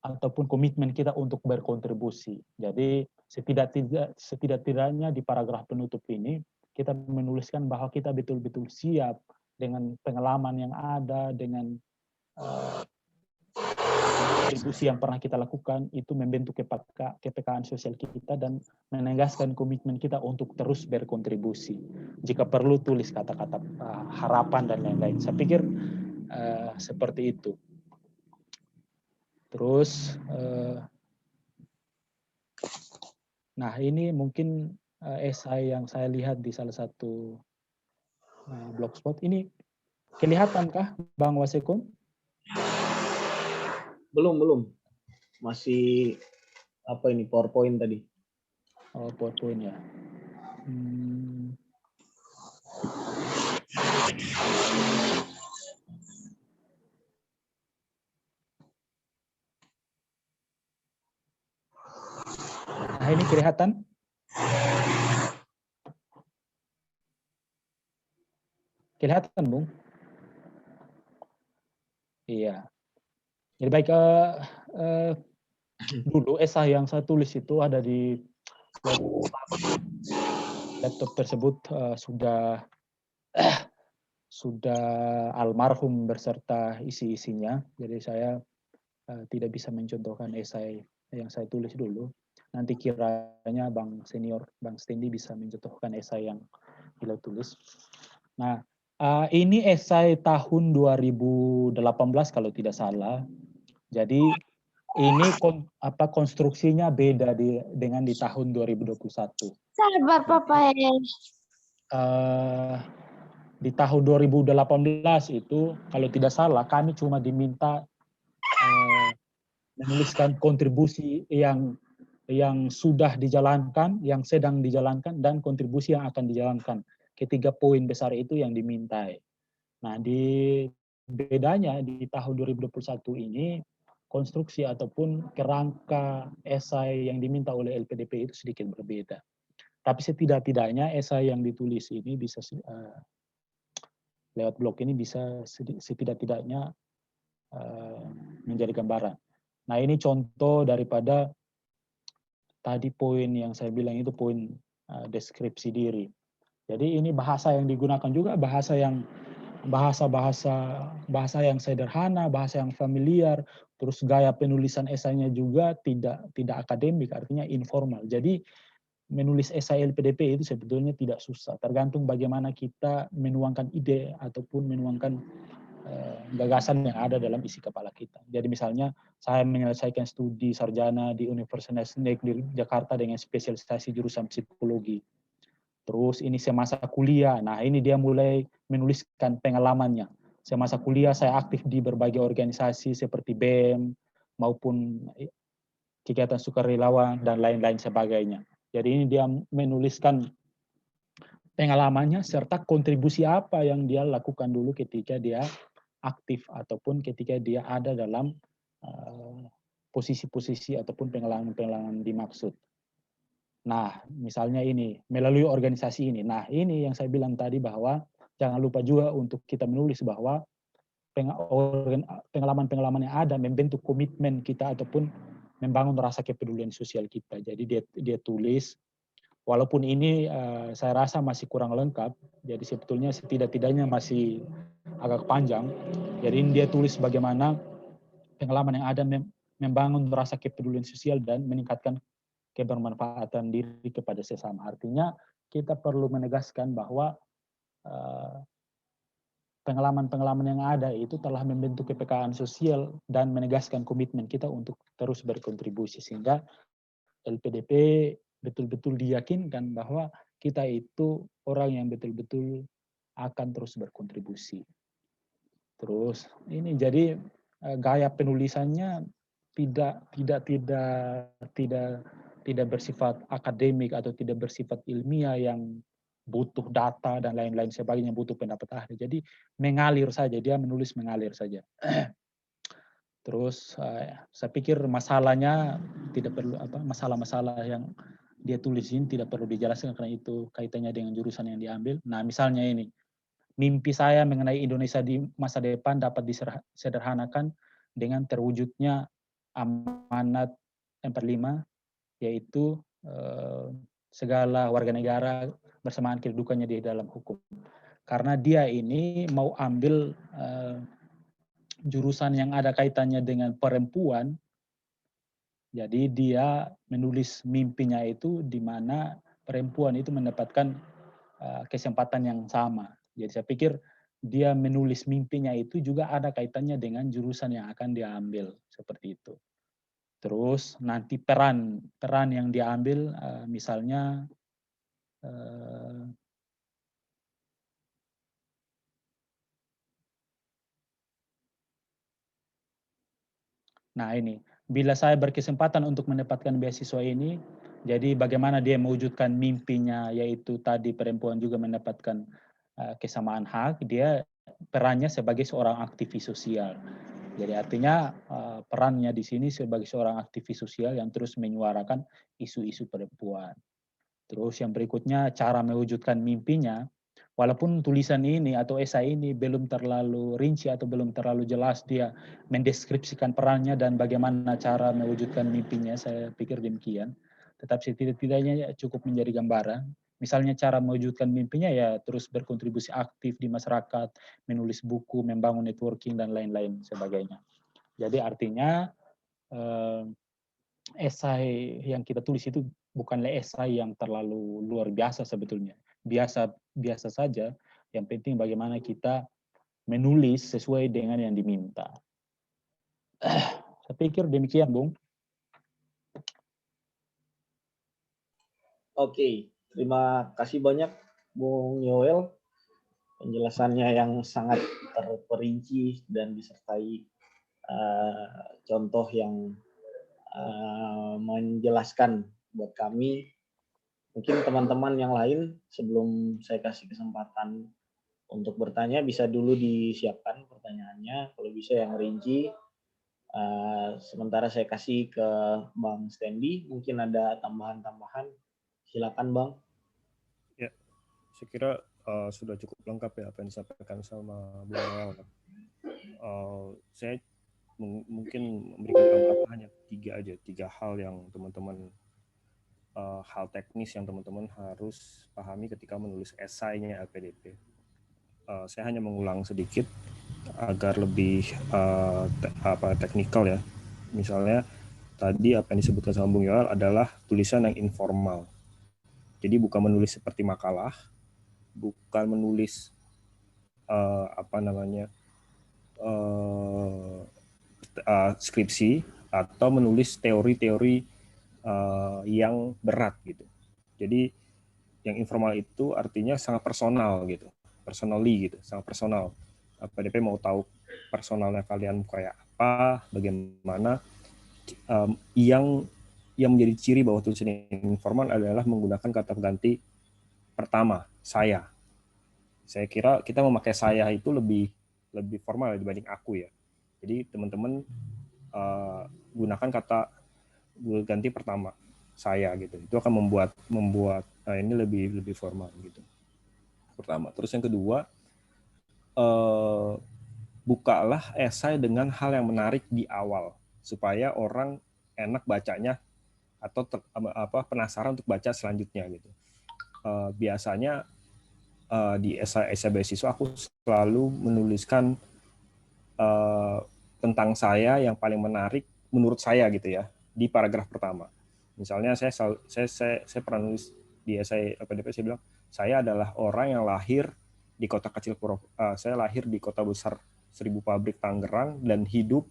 ataupun komitmen kita untuk berkontribusi. Jadi setidak-tidaknya di paragraf penutup ini kita menuliskan bahwa kita betul-betul siap dengan pengalaman yang ada, dengan kontribusi yang pernah kita lakukan itu membentuk kepekaan sosial kita dan menegaskan komitmen kita untuk terus berkontribusi. Jika perlu tulis kata-kata harapan dan lain-lain. Saya pikir seperti itu. Terus, nah ini mungkin esai yang saya lihat di salah satu blogspot. Ini kelihatankah Bang Wasekon? Belum. Masih apa ini PowerPoint tadi? Oh, PowerPoint ya. Nah, ini kelihatan? Kelihatan, Bung? Iya. Jadi baik, dulu esai yang saya tulis itu ada di laptop tersebut sudah almarhum berserta isi-isinya. Jadi saya tidak bisa mencontohkan esai yang saya tulis dulu. Nanti kiranya Bang Senior, Bang Stendi bisa mencontohkan esai yang beliau tulis. Nah, ini esai tahun 2018 kalau tidak salah. Jadi ini konstruksinya beda dengan di tahun 2021. Sabar Papa. Di tahun 2018 itu kalau tidak salah kami cuma diminta menuliskan kontribusi yang sudah dijalankan, yang sedang dijalankan, dan kontribusi yang akan dijalankan. Ketiga poin besar itu yang dimintai. Nah, bedanya di tahun 2021 ini, konstruksi ataupun kerangka esai yang diminta oleh LPDP itu sedikit berbeda. Tapi setidak-tidaknya esai yang ditulis ini bisa, lewat blog ini bisa setidak-tidaknya menjadi gambaran. Nah, ini contoh daripada tadi poin yang saya bilang itu poin deskripsi diri. Jadi ini bahasa yang digunakan juga bahasa yang sederhana, bahasa yang familiar, terus gaya penulisan esainya juga tidak akademik, artinya informal. Jadi menulis esai LPDP itu sebetulnya tidak susah, tergantung bagaimana kita menuangkan ide ataupun menuangkan gagasan yang ada dalam isi kepala kita. Jadi misalnya saya menyelesaikan studi sarjana di Universitas Negeri Jakarta dengan spesialisasi jurusan psikologi. Terus ini semasa kuliah, nah ini dia mulai menuliskan pengalamannya. Semasa kuliah saya aktif di berbagai organisasi seperti BEM maupun kegiatan sukarelawan dan lain-lain sebagainya. Jadi ini dia menuliskan pengalamannya serta kontribusi apa yang dia lakukan dulu ketika dia aktif ataupun ketika dia ada dalam posisi-posisi ataupun pengalaman-pengalaman dimaksud. Nah, misalnya ini, melalui organisasi ini. Nah, ini yang saya bilang tadi bahwa jangan lupa juga untuk kita menulis bahwa pengalaman-pengalaman yang ada membentuk komitmen kita ataupun membangun rasa kepedulian sosial kita. Jadi dia tulis, walaupun ini saya rasa masih kurang lengkap, jadi sebetulnya setidak-tidaknya masih agak panjang. Jadi ini dia tulis bagaimana pengalaman yang ada membangun rasa kepedulian sosial dan meningkatkan kebermanfaatan diri kepada sesama. Artinya kita perlu menegaskan bahwa pengalaman-pengalaman yang ada itu telah membentuk kepekaan sosial dan menegaskan komitmen kita untuk terus berkontribusi sehingga LPDP betul-betul diyakinkan bahwa kita itu orang yang betul-betul akan terus berkontribusi. Terus ini jadi gaya penulisannya tidak bersifat akademik atau tidak bersifat ilmiah yang butuh data dan lain-lain sebagainya, butuh pendapat ahli. Jadi mengalir saja, dia menulis mengalir saja. Terus saya pikir masalahnya tidak perlu masalah-masalah yang dia tulisin tidak perlu dijelaskan karena itu kaitannya dengan jurusan yang diambil. Nah, misalnya ini, mimpi saya mengenai Indonesia di masa depan dapat disederhanakan dengan terwujudnya amanat 45, yaitu segala warga negara bersamaan kedudukannya di dalam hukum. Karena dia ini mau ambil jurusan yang ada kaitannya dengan perempuan. Jadi dia menulis mimpinya itu di mana perempuan itu mendapatkan kesempatan yang sama. Jadi saya pikir dia menulis mimpinya itu juga ada kaitannya dengan jurusan yang akan diambil seperti itu. Terus nanti peran yang diambil misalnya nah ini, bila saya berkesempatan untuk mendapatkan beasiswa ini, jadi bagaimana dia mewujudkan mimpinya, yaitu tadi perempuan juga mendapatkan kesamaan hak, dia perannya sebagai seorang aktivis sosial. Jadi artinya perannya di sini sebagai seorang aktivis sosial yang terus menyuarakan isu-isu perempuan. Terus yang berikutnya cara mewujudkan mimpinya, walaupun tulisan ini atau esai ini belum terlalu rinci atau belum terlalu jelas dia mendeskripsikan perannya dan bagaimana cara mewujudkan mimpinya, saya pikir demikian. Tetap setidak-tidaknya cukup menjadi gambaran. Misalnya cara mewujudkan mimpinya ya terus berkontribusi aktif di masyarakat, menulis buku, membangun networking dan lain-lain sebagainya. Jadi artinya esai yang kita tulis itu bukanlah esai yang terlalu luar biasa sebetulnya. Biasa saja. Yang penting bagaimana kita menulis sesuai dengan yang diminta. Saya pikir demikian, Bung. Oke, terima kasih banyak Bung Yoel. Penjelasannya yang sangat terperinci dan disertai contoh yang menjelaskan buat kami. Mungkin teman-teman yang lain sebelum saya kasih kesempatan untuk bertanya bisa dulu disiapkan pertanyaannya. Kalau bisa yang rinci. Sementara saya kasih ke Bang Stanley. Mungkin ada tambahan-tambahan. Silakan Bang. Ya, saya kira sudah cukup lengkap ya apa yang disampaikan sama Bung Noel. Saya mungkin memberikan tambahan hanya tiga hal yang teman-teman hal teknis yang teman-teman harus pahami ketika menulis esainya LPDP. Saya hanya mengulang sedikit agar lebih teknikal ya. Misalnya tadi apa yang disebutkan sama Bung Yoel adalah tulisan yang informal. Jadi bukan menulis seperti makalah, bukan menulis skripsi atau menulis teori-teori yang berat gitu. Jadi yang informal itu artinya sangat personal gitu, personally gitu, sangat personal. PDP mau tahu personalnya kalian kayak apa, bagaimana yang menjadi ciri bahwa tulisan informal adalah menggunakan kata pengganti pertama, saya. Saya kira kita memakai saya itu lebih formal dibanding aku ya. Jadi teman-teman gunakan kata ganti pertama, saya gitu. Itu akan membuat ini lebih formal gitu. Pertama. Terus yang kedua, bukalah esai dengan hal yang menarik di awal supaya orang enak bacanya atau penasaran untuk baca selanjutnya gitu. Biasanya di esai beasiswa aku selalu menuliskan tentang saya yang paling menarik menurut saya gitu ya di paragraf pertama. Misalnya saya pernah nulis di esai LPDP, saya bilang saya adalah orang yang lahir di kota kecil saya lahir di kota besar 1000 pabrik Tangerang dan hidup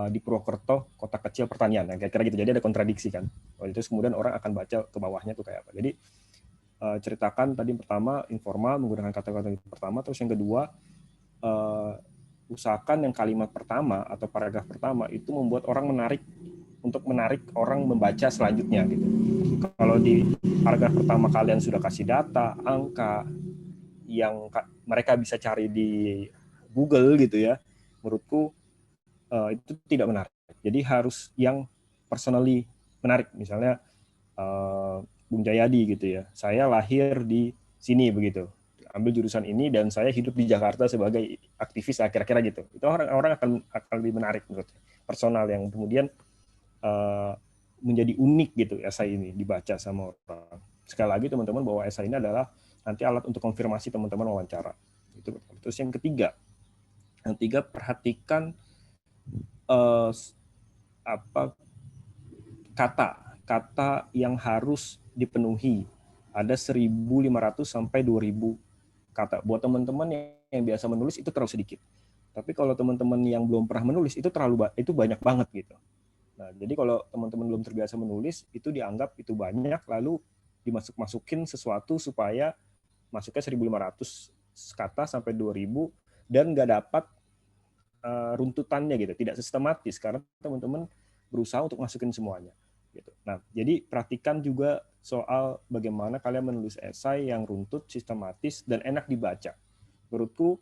di Purwokerto, kota kecil pertanian. Nah, kira-kira gitu. Jadi ada kontradiksi kan. Itu kemudian orang akan baca ke bawahnya tuh kayak apa. Jadi ceritakan tadi pertama informal menggunakan kata-kata pertama, terus yang kedua usahakan yang kalimat pertama atau paragraf pertama itu membuat orang menarik orang membaca selanjutnya gitu. Kalau di paragraf pertama kalian sudah kasih data, angka yang mereka bisa cari di Google gitu ya, menurutku itu tidak menarik. Jadi harus yang personally menarik. Misalnya Bung Jayadi gitu ya, saya lahir di sini begitu, ambil jurusan ini dan saya hidup di Jakarta sebagai aktivis, kira-kira gitu. Itu orang akan lebih menarik menurut personal yang kemudian menjadi unik gitu esai ini dibaca sama orang. Sekali lagi teman-teman bahwa esai ini adalah nanti alat untuk konfirmasi teman-teman wawancara. Itu. Terus yang ketiga, Yang tiga, perhatikan kata yang harus dipenuhi. Ada 1.500 sampai 2.000 kata. Buat teman-teman yang biasa menulis itu terlalu sedikit. Tapi kalau teman-teman yang belum pernah menulis itu banyak banget gitu. Nah, jadi kalau teman-teman belum terbiasa menulis itu dianggap itu banyak, lalu masukin sesuatu supaya masuknya 1.500 kata sampai 2.000 dan nggak dapat runtutannya gitu, tidak sistematis karena teman-teman berusaha untuk masukin semuanya. Gitu. Nah, jadi perhatikan juga soal bagaimana kalian menulis esai yang runtut, sistematis, dan enak dibaca. Menurutku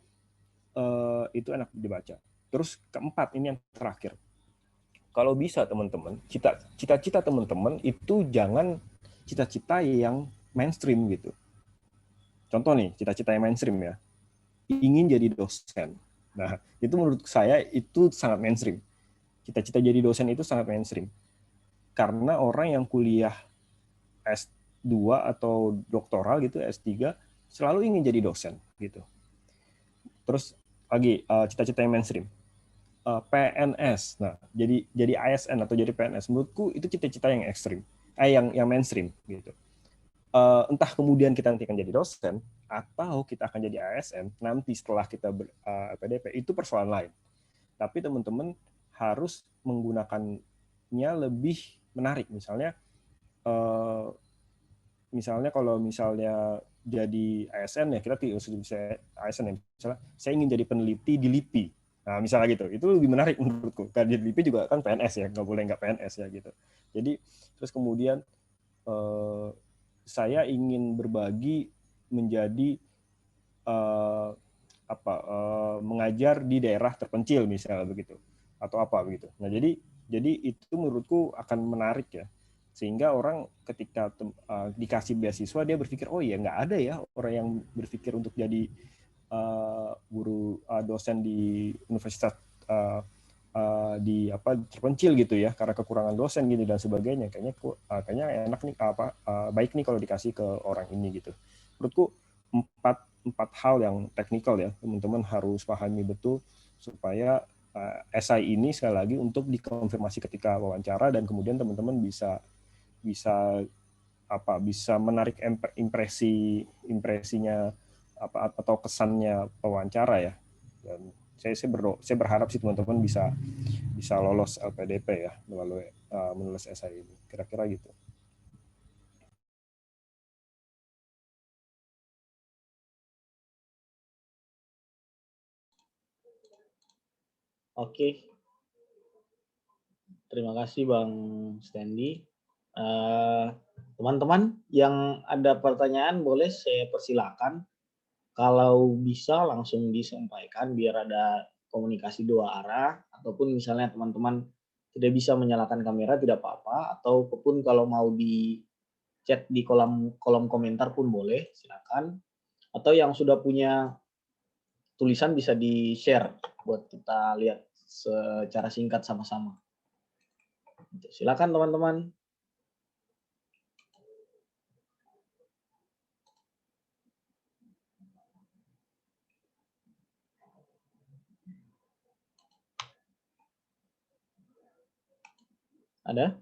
itu enak dibaca. Terus keempat, ini yang terakhir. Kalau bisa teman-teman, cita-cita teman-teman itu jangan cita-cita yang mainstream gitu. Contoh nih, cita-cita yang mainstream ya. Ingin jadi dosen. Nah, itu menurut saya itu sangat mainstream. Cita-cita jadi dosen itu sangat mainstream. Karena orang yang kuliah S2 atau doktoral gitu, S3, selalu ingin jadi dosen gitu. Terus lagi cita-cita yang mainstream. PNS. Nah, jadi ASN atau jadi PNS menurutku itu cita-cita yang ekstrim. Yang mainstream gitu. Entah kemudian kita nanti akan jadi dosen atau kita akan jadi ASN nanti setelah kita LPDP, itu persoalan lain. Tapi teman-teman harus menggunakannya lebih menarik. Misalnya kalau misalnya jadi ASN ya, kita tidak usah ASN ya, misalnya saya ingin jadi peneliti di LIPI. Nah, misalnya gitu, itu lebih menarik menurutku. Karena di LIPI juga kan PNS ya, nggak boleh nggak PNS ya gitu. Jadi terus kemudian saya ingin berbagi menjadi mengajar di daerah terpencil misalnya begitu, atau apa begitu. Nah, jadi itu menurutku akan menarik ya, sehingga orang ketika dikasih beasiswa dia berpikir, oh ya nggak ada ya orang yang berpikir untuk jadi guru dosen di universitas di terpencil gitu ya, karena kekurangan dosen gitu dan sebagainya. Kayaknya enak nih, baik nih kalau dikasih ke orang ini gitu. Menurutku empat hal yang teknikal ya, teman-teman harus pahami betul supaya esai ini sekali lagi untuk dikonfirmasi ketika wawancara, dan kemudian teman-teman bisa menarik impresinya atau kesannya pewawancara ya. Dan saya berharap sih teman-teman bisa lolos LPDP ya melalui menulis esai ini. Kira-kira gitu. Oke. Terima kasih Bang Stanley. Teman-teman yang ada pertanyaan boleh saya persilakan. Kalau bisa langsung disampaikan biar ada komunikasi dua arah, ataupun misalnya teman-teman tidak bisa menyalakan kamera tidak apa-apa, ataupun kalau mau di chat di kolom komentar pun boleh, silakan. Atau yang sudah punya tulisan bisa di-share buat kita lihat secara singkat sama-sama. Silakan teman-teman. Ada?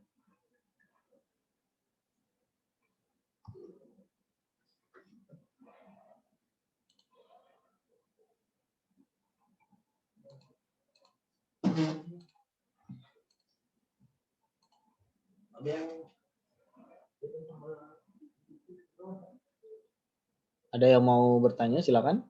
Ada yang mau bertanya, silakan.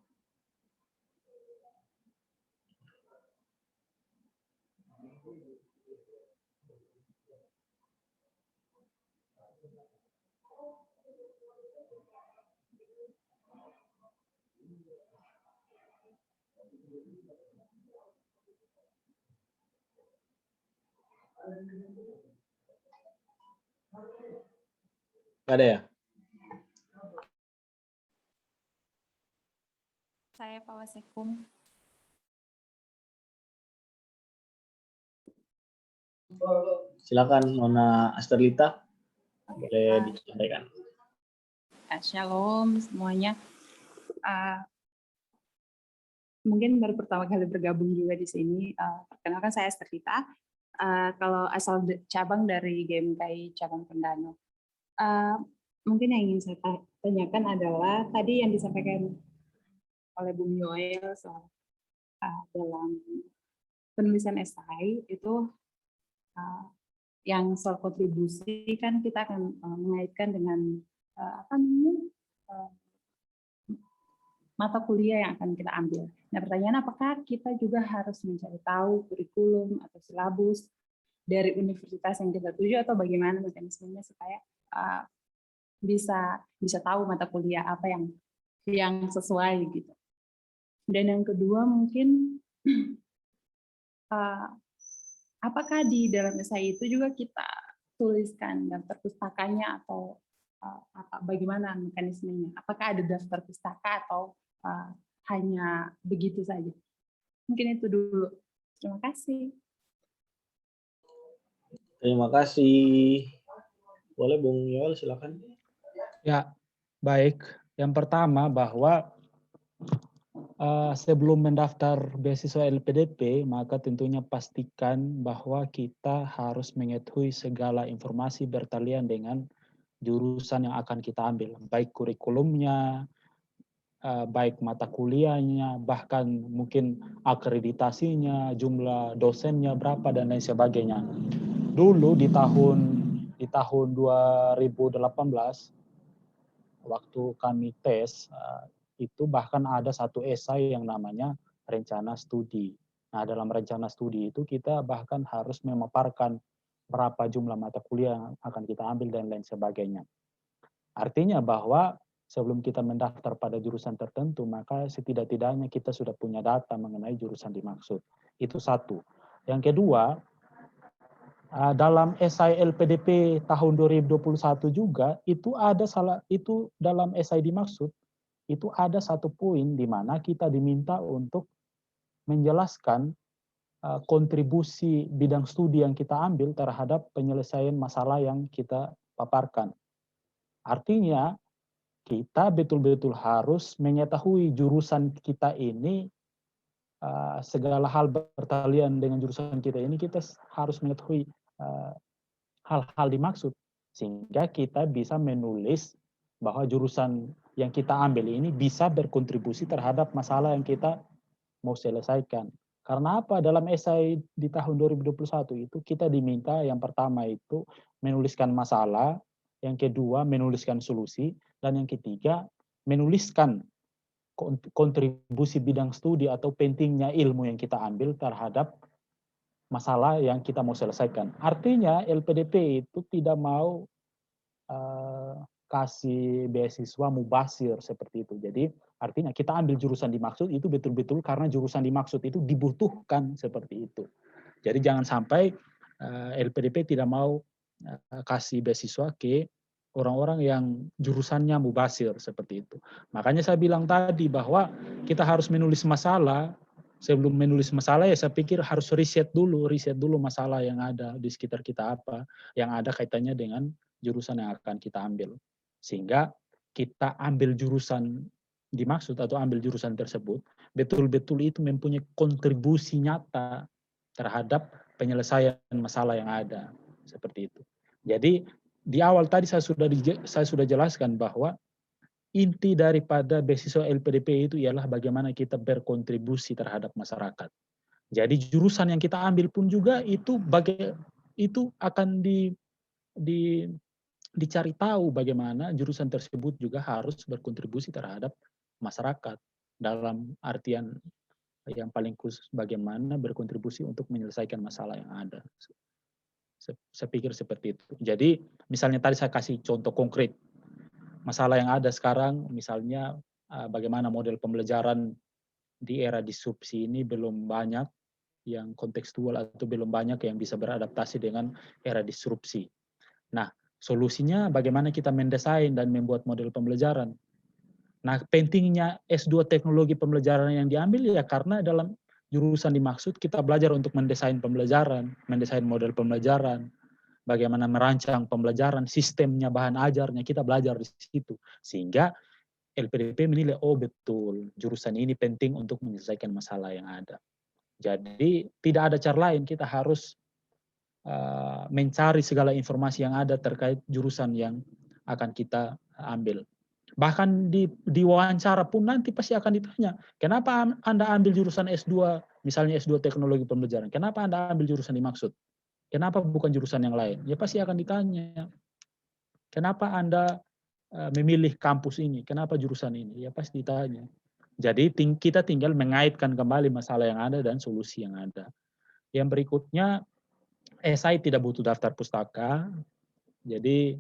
Nggak ada ya? Saya Pak Wasekum. Silakan Nona Asterlita, boleh disampaikan. Shalom semuanya. mungkin baru pertama kali bergabung juga di sini. Perkenalkan saya Esther Tita. Kalau asal cabang dari GMKI cabang Pendano. Mungkin yang ingin saya tanyakan adalah tadi yang disampaikan oleh Bung Yoel soal dalam penulisan esai itu yang soal kontribusi kan kita akan mengaitkan dengan mata kuliah yang akan kita ambil. Nah, pertanyaan apakah kita juga harus mencari tahu kurikulum atau silabus dari universitas yang kita tuju atau bagaimana mekanismenya supaya bisa tahu mata kuliah apa yang sesuai gitu. Dan yang kedua mungkin apakah di dalam esai itu juga kita tuliskan daftar pustakanya atau bagaimana mekanismenya? Apakah ada daftar pustaka atau hanya begitu saja? Mungkin itu dulu. Terima kasih. Terima kasih. Boleh Bung Yoel, silakan. Ya, baik. Yang pertama bahwa sebelum mendaftar beasiswa LPDP, maka tentunya pastikan bahwa kita harus mengetahui segala informasi bertalian dengan jurusan yang akan kita ambil, baik kurikulumnya, baik mata kuliahnya, bahkan mungkin akreditasinya, jumlah dosennya berapa dan lain sebagainya. Dulu di tahun 2018 waktu kami tes itu bahkan ada satu esai yang namanya rencana studi. Nah, dalam rencana studi itu kita bahkan harus memaparkan berapa jumlah mata kuliah yang akan kita ambil dan lain sebagainya. Artinya bahwa sebelum kita mendaftar pada jurusan tertentu, maka setidak-tidaknya kita sudah punya data mengenai jurusan dimaksud. Itu satu. Yang kedua, dalam esai LPDP tahun 2021 juga itu dalam esai dimaksud itu ada satu poin di mana kita diminta untuk menjelaskan kontribusi bidang studi yang kita ambil terhadap penyelesaian masalah yang kita paparkan. Artinya kita betul-betul harus mengetahui jurusan kita ini, segala hal bertalian dengan jurusan kita ini, kita harus mengetahui hal-hal dimaksud sehingga kita bisa menulis bahwa jurusan yang kita ambil ini bisa berkontribusi terhadap masalah yang kita mau selesaikan. Karena apa? Dalam esai di tahun 2021 itu kita diminta yang pertama itu menuliskan masalah, yang kedua menuliskan solusi, dan yang ketiga menuliskan kontribusi bidang studi atau pentingnya ilmu yang kita ambil terhadap masalah yang kita mau selesaikan. Artinya LPDP itu tidak mau kasih beasiswa mubasir seperti itu. Jadi artinya kita ambil jurusan dimaksud itu betul-betul karena jurusan dimaksud itu dibutuhkan seperti itu. Jadi jangan sampai LPDP tidak mau kasih beasiswa ke orang-orang yang jurusannya mubasir seperti itu. Makanya saya bilang tadi bahwa kita harus menulis masalah. Sebelum menulis masalah ya saya pikir harus riset dulu masalah yang ada di sekitar kita apa, yang ada kaitannya dengan jurusan yang akan kita ambil. Sehingga kita ambil jurusan dimaksud atau ambil jurusan tersebut, betul-betul itu mempunyai kontribusi nyata terhadap penyelesaian masalah yang ada. Seperti itu. Jadi di awal tadi saya sudah jelaskan bahwa inti daripada beasiswa LPDP itu ialah bagaimana kita berkontribusi terhadap masyarakat. Jadi jurusan yang kita ambil pun juga itu akan dicari tahu bagaimana jurusan tersebut juga harus berkontribusi terhadap masyarakat dalam artian yang paling khusus bagaimana berkontribusi untuk menyelesaikan masalah yang ada. Saya pikir seperti itu. Jadi misalnya tadi saya kasih contoh konkret. Masalah yang ada sekarang misalnya bagaimana model pembelajaran di era disrupsi ini belum banyak yang kontekstual atau belum banyak yang bisa beradaptasi dengan era disrupsi. Nah, solusinya bagaimana kita mendesain dan membuat model pembelajaran. Nah, pentingnya S2 teknologi pembelajaran yang diambil ya karena dalam jurusan dimaksud kita belajar untuk mendesain pembelajaran, mendesain model pembelajaran, bagaimana merancang pembelajaran, sistemnya, bahan ajarnya, kita belajar di situ. Sehingga LPDP menilai, oh betul, jurusan ini penting untuk menyelesaikan masalah yang ada. Jadi tidak ada cara lain, kita harus mencari segala informasi yang ada terkait jurusan yang akan kita ambil. Bahkan di wawancara pun nanti pasti akan ditanya, kenapa Anda ambil jurusan S2, misalnya S2 Teknologi Pembelajaran, kenapa Anda ambil jurusan dimaksud? Kenapa bukan jurusan yang lain? Ya pasti akan ditanya, kenapa Anda memilih kampus ini, kenapa jurusan ini? Ya pasti ditanya. Jadi kita tinggal mengaitkan kembali masalah yang ada dan solusi yang ada. Yang berikutnya, esai tidak butuh daftar pustaka, jadi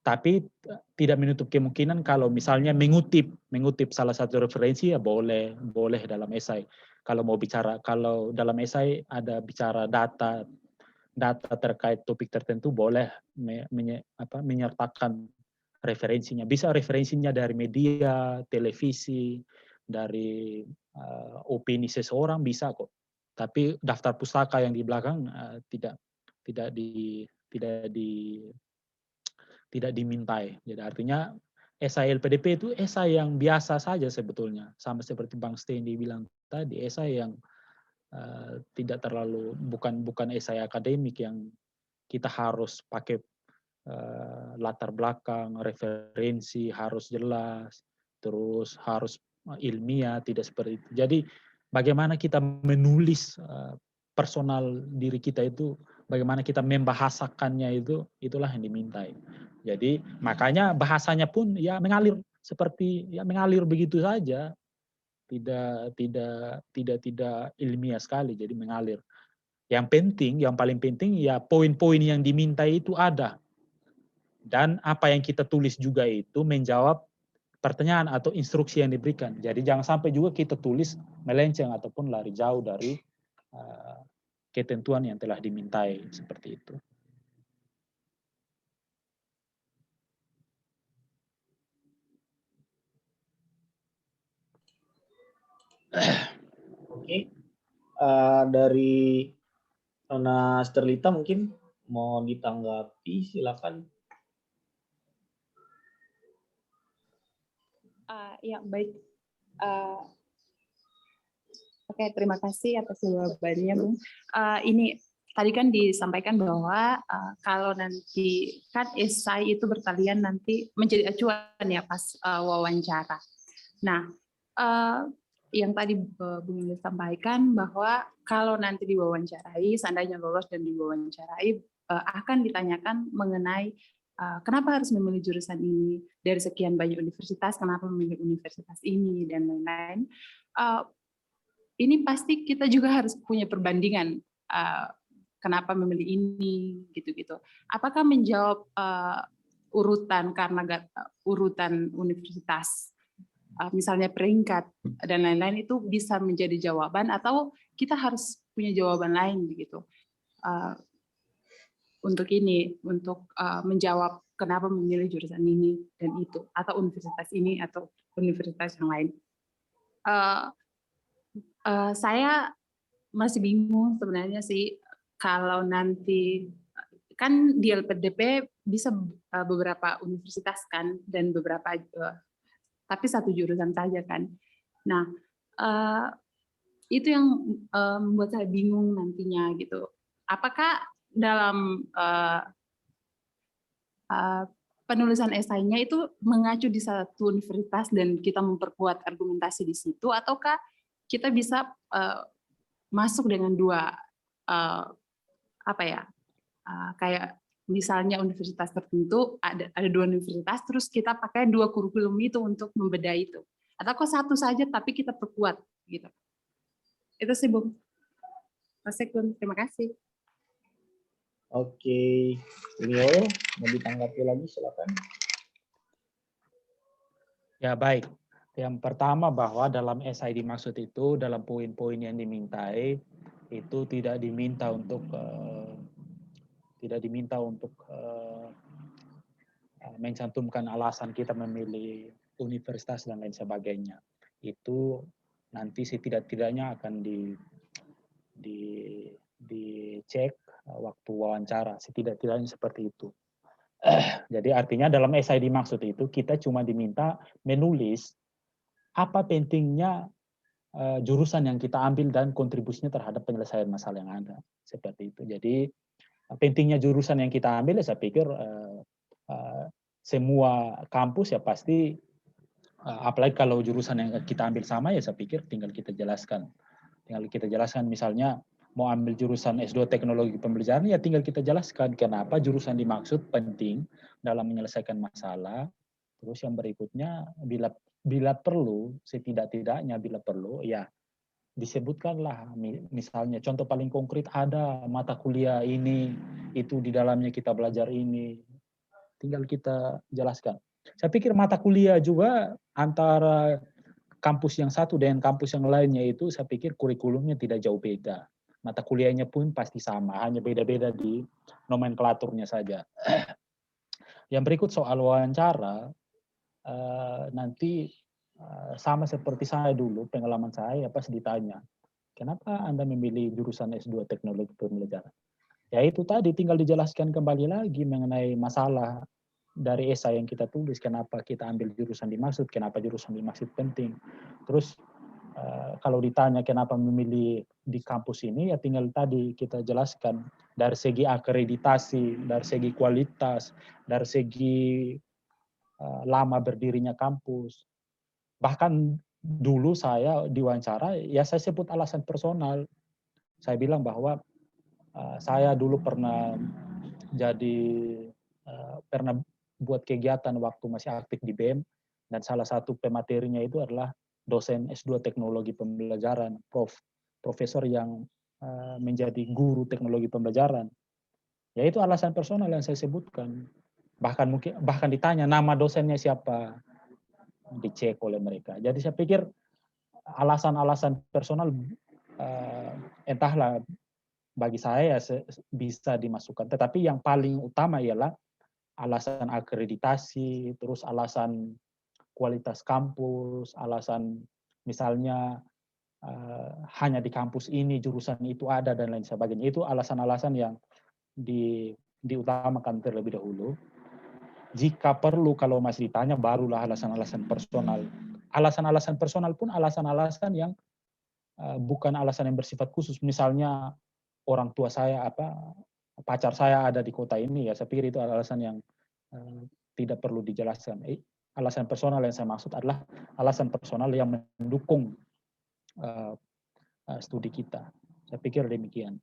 tapi tidak menutup kemungkinan kalau misalnya mengutip salah satu referensi ya boleh dalam esai. Kalau mau bicara, kalau dalam esai ada bicara data terkait topik tertentu boleh menyertakan referensinya. Bisa referensinya dari media, televisi, dari opini seseorang bisa kok. Tapi daftar pustaka yang di belakang tidak dimintai. Jadi artinya esai LPDP itu esai yang biasa saja sebetulnya. Sama seperti Bang Stendi bilang tadi, esai yang tidak terlalu bukan esai akademik yang kita harus pakai latar belakang, referensi harus jelas, terus harus ilmiah, tidak seperti itu. Jadi bagaimana kita menulis personal diri kita itu, bagaimana kita membahasakannya itu, itulah yang dimintai. Jadi makanya bahasanya pun ya mengalir seperti ya mengalir begitu saja, tidak ilmiah sekali, jadi mengalir. Yang penting, yang paling penting ya poin-poin yang dimintai itu ada. Dan apa yang kita tulis juga itu menjawab pertanyaan atau instruksi yang diberikan. Jadi jangan sampai juga kita tulis melenceng ataupun lari jauh dari ketentuan yang telah dimintai seperti itu. Oke, dari Nona Sterlita mungkin mau ditanggapi, silakan. Ya baik. Oke, terima kasih atas jawabannya, Bung. Ini tadi kan disampaikan bahwa kalau nanti kan esai itu bertalian nanti menjadi acuan ya pas wawancara. Nah, yang tadi Bung Yunus sampaikan bahwa kalau nanti diwawancarai, seandainya lolos dan diwawancarai, akan ditanyakan mengenai kenapa harus memilih jurusan ini, dari sekian banyak universitas, kenapa memilih universitas ini, dan lain-lain. Ini pasti kita juga harus punya perbandingan kenapa memilih ini, gitu-gitu. Apakah menjawab urutan karena urutan universitas, misalnya peringkat dan lain-lain itu bisa menjadi jawaban, atau kita harus punya jawaban lain begitu untuk ini, untuk menjawab kenapa memilih jurusan ini dan itu, atau universitas ini atau universitas yang lain. Saya masih bingung sebenarnya sih, kalau nanti kan di LPDP bisa beberapa universitas kan, dan beberapa tapi satu jurusan saja kan. Nah, itu yang membuat saya bingung nantinya gitu. Apakah dalam penulisan esainya itu mengacu di satu universitas dan kita memperkuat argumentasi di situ, ataukah kita bisa masuk dengan dua kayak misalnya universitas tertentu ada dua universitas, terus kita pakai dua kurikulum itu untuk membedah itu, atau kok satu saja tapi kita perkuat gitu. Itu sih Bung. Terima kasih. Oke, beliau mau ditanggapi lagi, silakan. Ya baik. Yang pertama bahwa dalam esai dimaksud itu dalam poin-poin yang dimintai itu tidak diminta untuk mencantumkan alasan kita memilih universitas dan lain sebagainya. Itu nanti setidak-tidaknya akan dicek waktu wawancara, setidak-tidaknya seperti itu. Jadi artinya dalam esai dimaksud itu kita cuma diminta menulis apa pentingnya jurusan yang kita ambil dan kontribusinya terhadap penyelesaian masalah yang ada. Seperti itu. Jadi pentingnya jurusan yang kita ambil, saya pikir semua kampus ya pasti, apalagi kalau jurusan yang kita ambil sama ya saya pikir tinggal kita jelaskan. Tinggal kita jelaskan misalnya mau ambil jurusan S2 teknologi pembelajaran ya tinggal kita jelaskan kenapa jurusan dimaksud penting dalam menyelesaikan masalah. Terus yang berikutnya bila perlu, setidak-tidaknya bila perlu ya disebutkanlah misalnya contoh paling konkret ada mata kuliah ini, itu di dalamnya kita belajar ini. Tinggal kita jelaskan. Saya pikir mata kuliah juga antara kampus yang satu dengan kampus yang lainnya itu saya pikir kurikulumnya tidak jauh beda. Mata kuliahnya pun pasti sama, hanya beda-beda di nomenklaturnya saja. Yang berikut soal wawancara, nanti sama seperti saya dulu, pengalaman saya pas ditanya, kenapa Anda memilih jurusan S2 Teknologi Pembelajaran? Ya itu tadi tinggal dijelaskan kembali lagi mengenai masalah dari esai yang kita tulis, kenapa kita ambil jurusan dimaksud, kenapa jurusan dimaksud penting. Terus kalau ditanya kenapa memilih di kampus ini, ya tinggal tadi kita jelaskan dari segi akreditasi, dari segi kualitas, dari segi lama berdirinya kampus. Bahkan dulu saya diwawancara, ya saya sebut alasan personal. Saya bilang bahwa saya dulu pernah pernah buat kegiatan waktu masih aktif di BEM, dan salah satu pematerinya itu adalah dosen S2 Teknologi Pembelajaran, profesor yang menjadi guru teknologi pembelajaran. Ya itu alasan personal yang saya sebutkan. Bahkan ditanya nama dosennya siapa, dicek oleh mereka. Jadi saya pikir alasan-alasan personal entahlah, bagi saya bisa dimasukkan. Tetapi yang paling utama ialah alasan akreditasi, terus alasan kualitas kampus, alasan misalnya hanya di kampus ini jurusan itu ada dan lain sebagainya. Itu alasan-alasan yang diutamakan terlebih dahulu. Jika perlu kalau masih ditanya barulah alasan-alasan personal. Alasan-alasan personal pun alasan-alasan yang bukan alasan yang bersifat khusus. Misalnya orang tua saya pacar saya ada di kota ini, ya saya pikir itu alasan yang tidak perlu dijelaskan. Alasan personal yang saya maksud adalah alasan personal yang mendukung studi kita. Saya pikir demikian.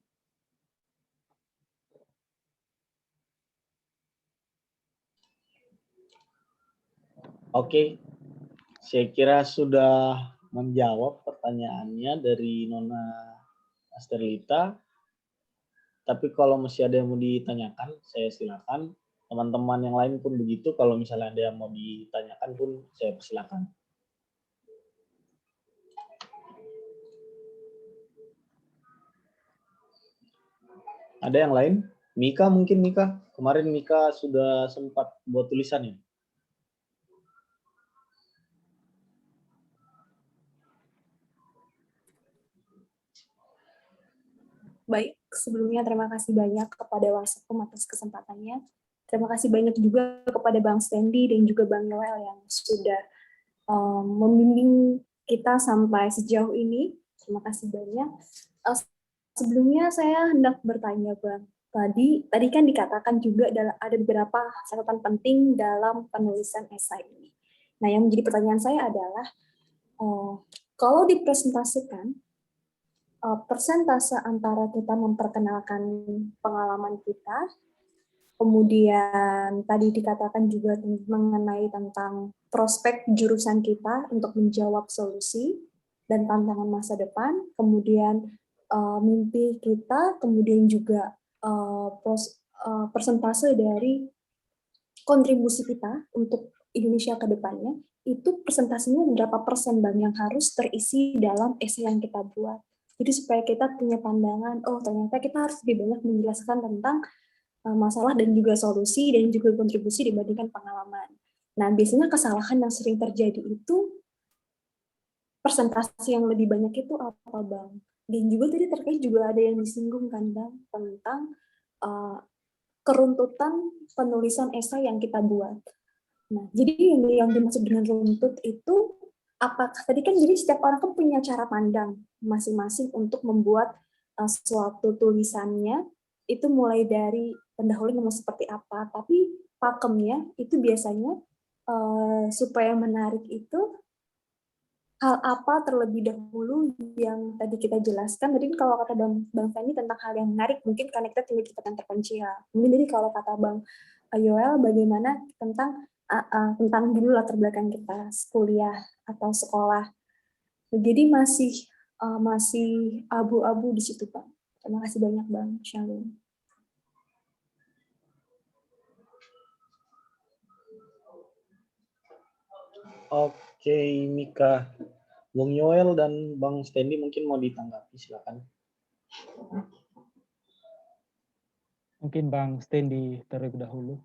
Oke, saya kira sudah menjawab pertanyaannya dari Nona Asterlita. Tapi kalau masih ada yang mau ditanyakan, saya silakan. Teman-teman yang lain pun begitu. Kalau misalnya ada yang mau ditanyakan pun, saya persilakan. Ada yang lain? Mika mungkin, Mika. Kemarin Mika sudah sempat buat tulisannya. Baik, sebelumnya terima kasih banyak kepada Wassekom atas kesempatannya. Terima kasih banyak juga kepada Bang Stanley dan juga Bang Noel yang sudah membimbing kita sampai sejauh ini. Terima kasih banyak. Sebelumnya saya hendak bertanya, Bang. Tadi kan dikatakan juga ada beberapa catatan penting dalam penulisan esai ini. Nah, yang menjadi pertanyaan saya adalah, kalau dipresentasikan, persentase antara kita memperkenalkan pengalaman kita, kemudian tadi dikatakan juga mengenai tentang prospek jurusan kita untuk menjawab solusi dan tantangan masa depan, kemudian mimpi kita, kemudian juga persentase dari kontribusi kita untuk Indonesia ke depannya, itu persentasenya berapa persen, Bang, yang harus terisi dalam esai yang kita buat. Jadi supaya kita punya pandangan, oh ternyata kita harus lebih banyak menjelaskan tentang masalah dan juga solusi dan juga kontribusi dibandingkan pengalaman. Nah, biasanya kesalahan yang sering terjadi itu persentase yang lebih banyak itu apa, Bang? Dan juga tadi terkait juga ada yang disinggung kan, Bang, tentang keruntutan penulisan esai yang kita buat. Nah, jadi yang dimaksud dengan runtut itu apakah tadi kan jadi setiap orang kan punya cara pandang masing-masing untuk membuat suatu tulisannya itu mulai dari pendahuluan mau seperti apa, tapi pakemnya itu biasanya supaya menarik itu hal apa terlebih dahulu yang tadi kita jelaskan. Tadi kalau kata Bang Feni tentang hal yang menarik, mungkin karena kita tinggal di tempat yang terpencil. Mungkin jadi kalau kata Bang Yoel, bagaimana tentang dulu latar belakang kita kuliah atau sekolah. Jadi masih abu-abu di situ, Pak. Terima kasih banyak, Bang Shalom. Oke, Mika. Bung Yoel dan Bang Stanley mungkin mau ditanggapi, silakan. Mungkin Bang Stanley terlebih dahulu.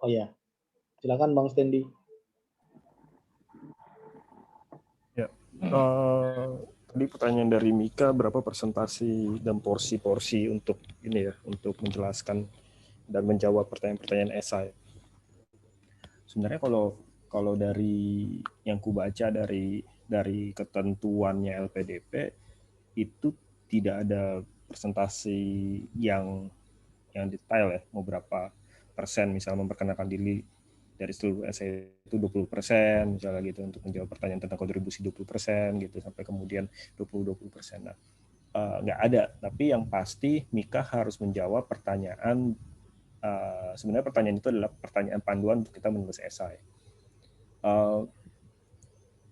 Oh ya, silakan Bang Stanley. Ya, tadi pertanyaan dari Mika, berapa persentase dan porsi-porsi untuk ini ya, untuk menjelaskan dan menjawab pertanyaan-pertanyaan esai. Sebenarnya kalau dari yang ku baca dari ketentuannya LPDP itu tidak ada persentase yang detail ya, mau berapa persen misalnya memperkenalkan diri dari seluruh esai itu 20% misalnya gitu untuk menjawab pertanyaan tentang kontribusi 20% gitu sampai kemudian 20%. Nah, nggak ada, tapi yang pasti Mika harus menjawab pertanyaan, sebenarnya pertanyaan itu adalah pertanyaan panduan untuk kita menulis esai.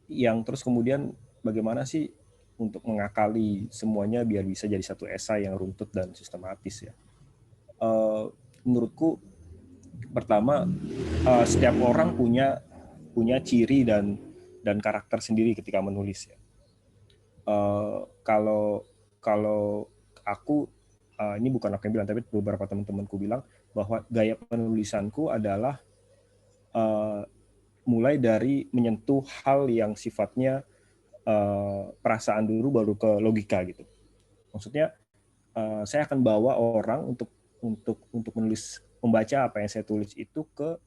Yang terus kemudian bagaimana sih untuk mengakali semuanya biar bisa jadi satu esai yang runtut dan sistematis ya. Menurutku pertama setiap orang punya ciri dan karakter sendiri ketika menulis ya. Kalau aku ini bukan aku yang bilang, tapi beberapa teman-temanku bilang bahwa gaya penulisanku adalah mulai dari menyentuh hal yang sifatnya perasaan dulu baru ke logika gitu. Maksudnya saya akan bawa orang untuk menulis, membaca apa yang saya tulis itu ke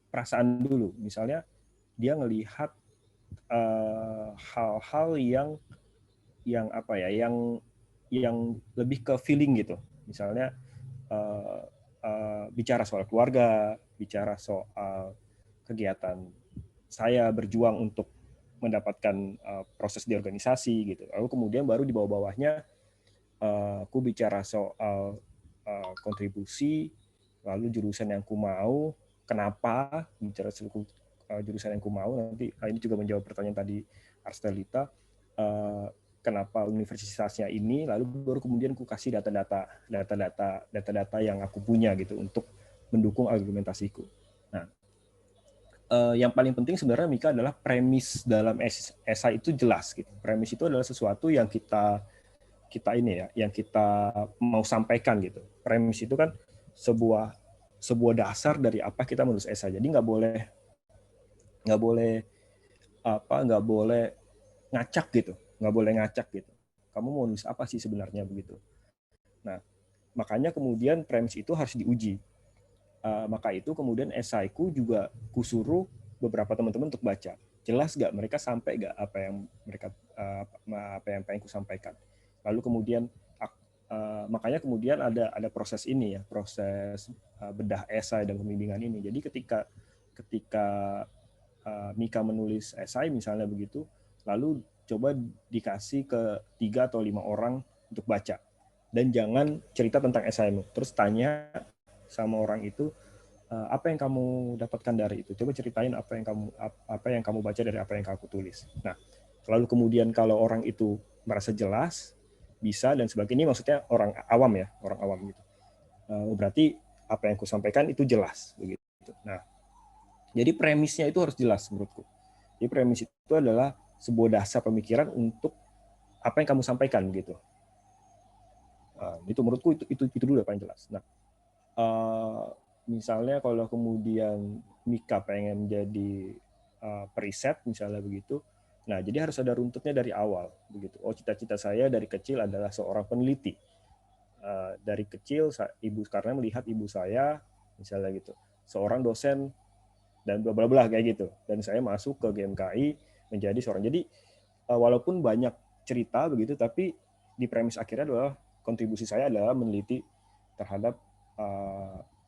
perasaan dulu. Misalnya dia ngelihat hal-hal yang apa ya, yang lebih ke feeling gitu. Misalnya bicara soal keluarga, bicara soal kegiatan saya berjuang untuk mendapatkan proses di organisasi gitu. Lalu kemudian baru di bawah-bawahnya aku bicara soal kontribusi, lalu jurusan yang aku mau, kenapa bicara jurusan yang aku mau. Nanti ini juga menjawab pertanyaan tadi Arstelita, kenapa universitasnya ini, lalu baru kemudian aku kasih data-data yang aku punya gitu untuk mendukung argumentasiku. Nah, yang paling penting sebenarnya Mika adalah premis dalam esai itu jelas gitu. Premis itu adalah sesuatu yang kita ini ya, yang kita mau sampaikan gitu. Premis itu kan sebuah dasar dari apa kita menulis esai. Jadi nggak boleh ngacak gitu. Kamu mau nulis apa sih sebenarnya begitu. Nah, makanya kemudian premis itu harus diuji. Maka itu kemudian esaiku juga kusuruh beberapa teman-teman untuk baca. Jelas nggak mereka sampai nggak apa yang pengen ku sampaikan. Lalu kemudian makanya kemudian ada proses ini ya, proses bedah esai dan pembimbingan ini. Jadi ketika Mika menulis esai misalnya begitu, lalu coba dikasih ke 3 atau 5 orang untuk baca. Dan jangan cerita tentang esaimu. Terus tanya sama orang itu, apa yang kamu dapatkan dari itu? Coba ceritain apa yang kamu baca dari apa yang kamu tulis. Nah, lalu kemudian kalau orang itu merasa jelas, bisa dan sebagainya, maksudnya orang awam gitu. Berarti apa yang aku sampaikan itu jelas begitu. Nah, jadi premisnya itu harus jelas menurutku. Jadi premis itu adalah sebuah dasar pemikiran untuk apa yang kamu sampaikan gitu. Itu menurutku itu dulu yang paling jelas. Nah, misalnya kalau kemudian Mika pengen jadi periset misalnya begitu, nah jadi harus ada runtutnya dari awal begitu. Oh, cita-cita saya dari kecil adalah seorang peneliti. dari kecil karena melihat ibu saya misalnya gitu seorang dosen dan bla bla bla kayak gitu, dan saya masuk ke GMKI menjadi seorang. Jadi walaupun banyak cerita begitu, tapi di premis akhirnya adalah kontribusi saya adalah meneliti terhadap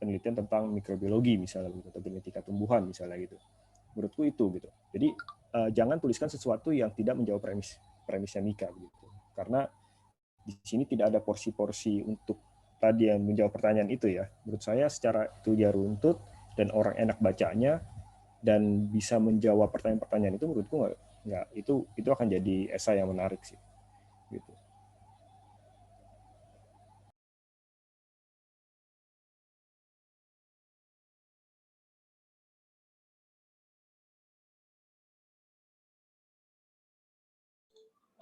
penelitian tentang mikrobiologi misalnya gitu, atau genetika tumbuhan misalnya gitu. Menurutku itu gitu. Jadi jangan tuliskan sesuatu yang tidak menjawab premisnya Mika gitu. Karena di sini tidak ada porsi-porsi untuk tadi yang menjawab pertanyaan itu ya. Menurut saya secara itu dia runtut dan orang enak bacanya dan bisa menjawab pertanyaan-pertanyaan itu, menurutku nggak itu akan jadi esai yang menarik sih gitu.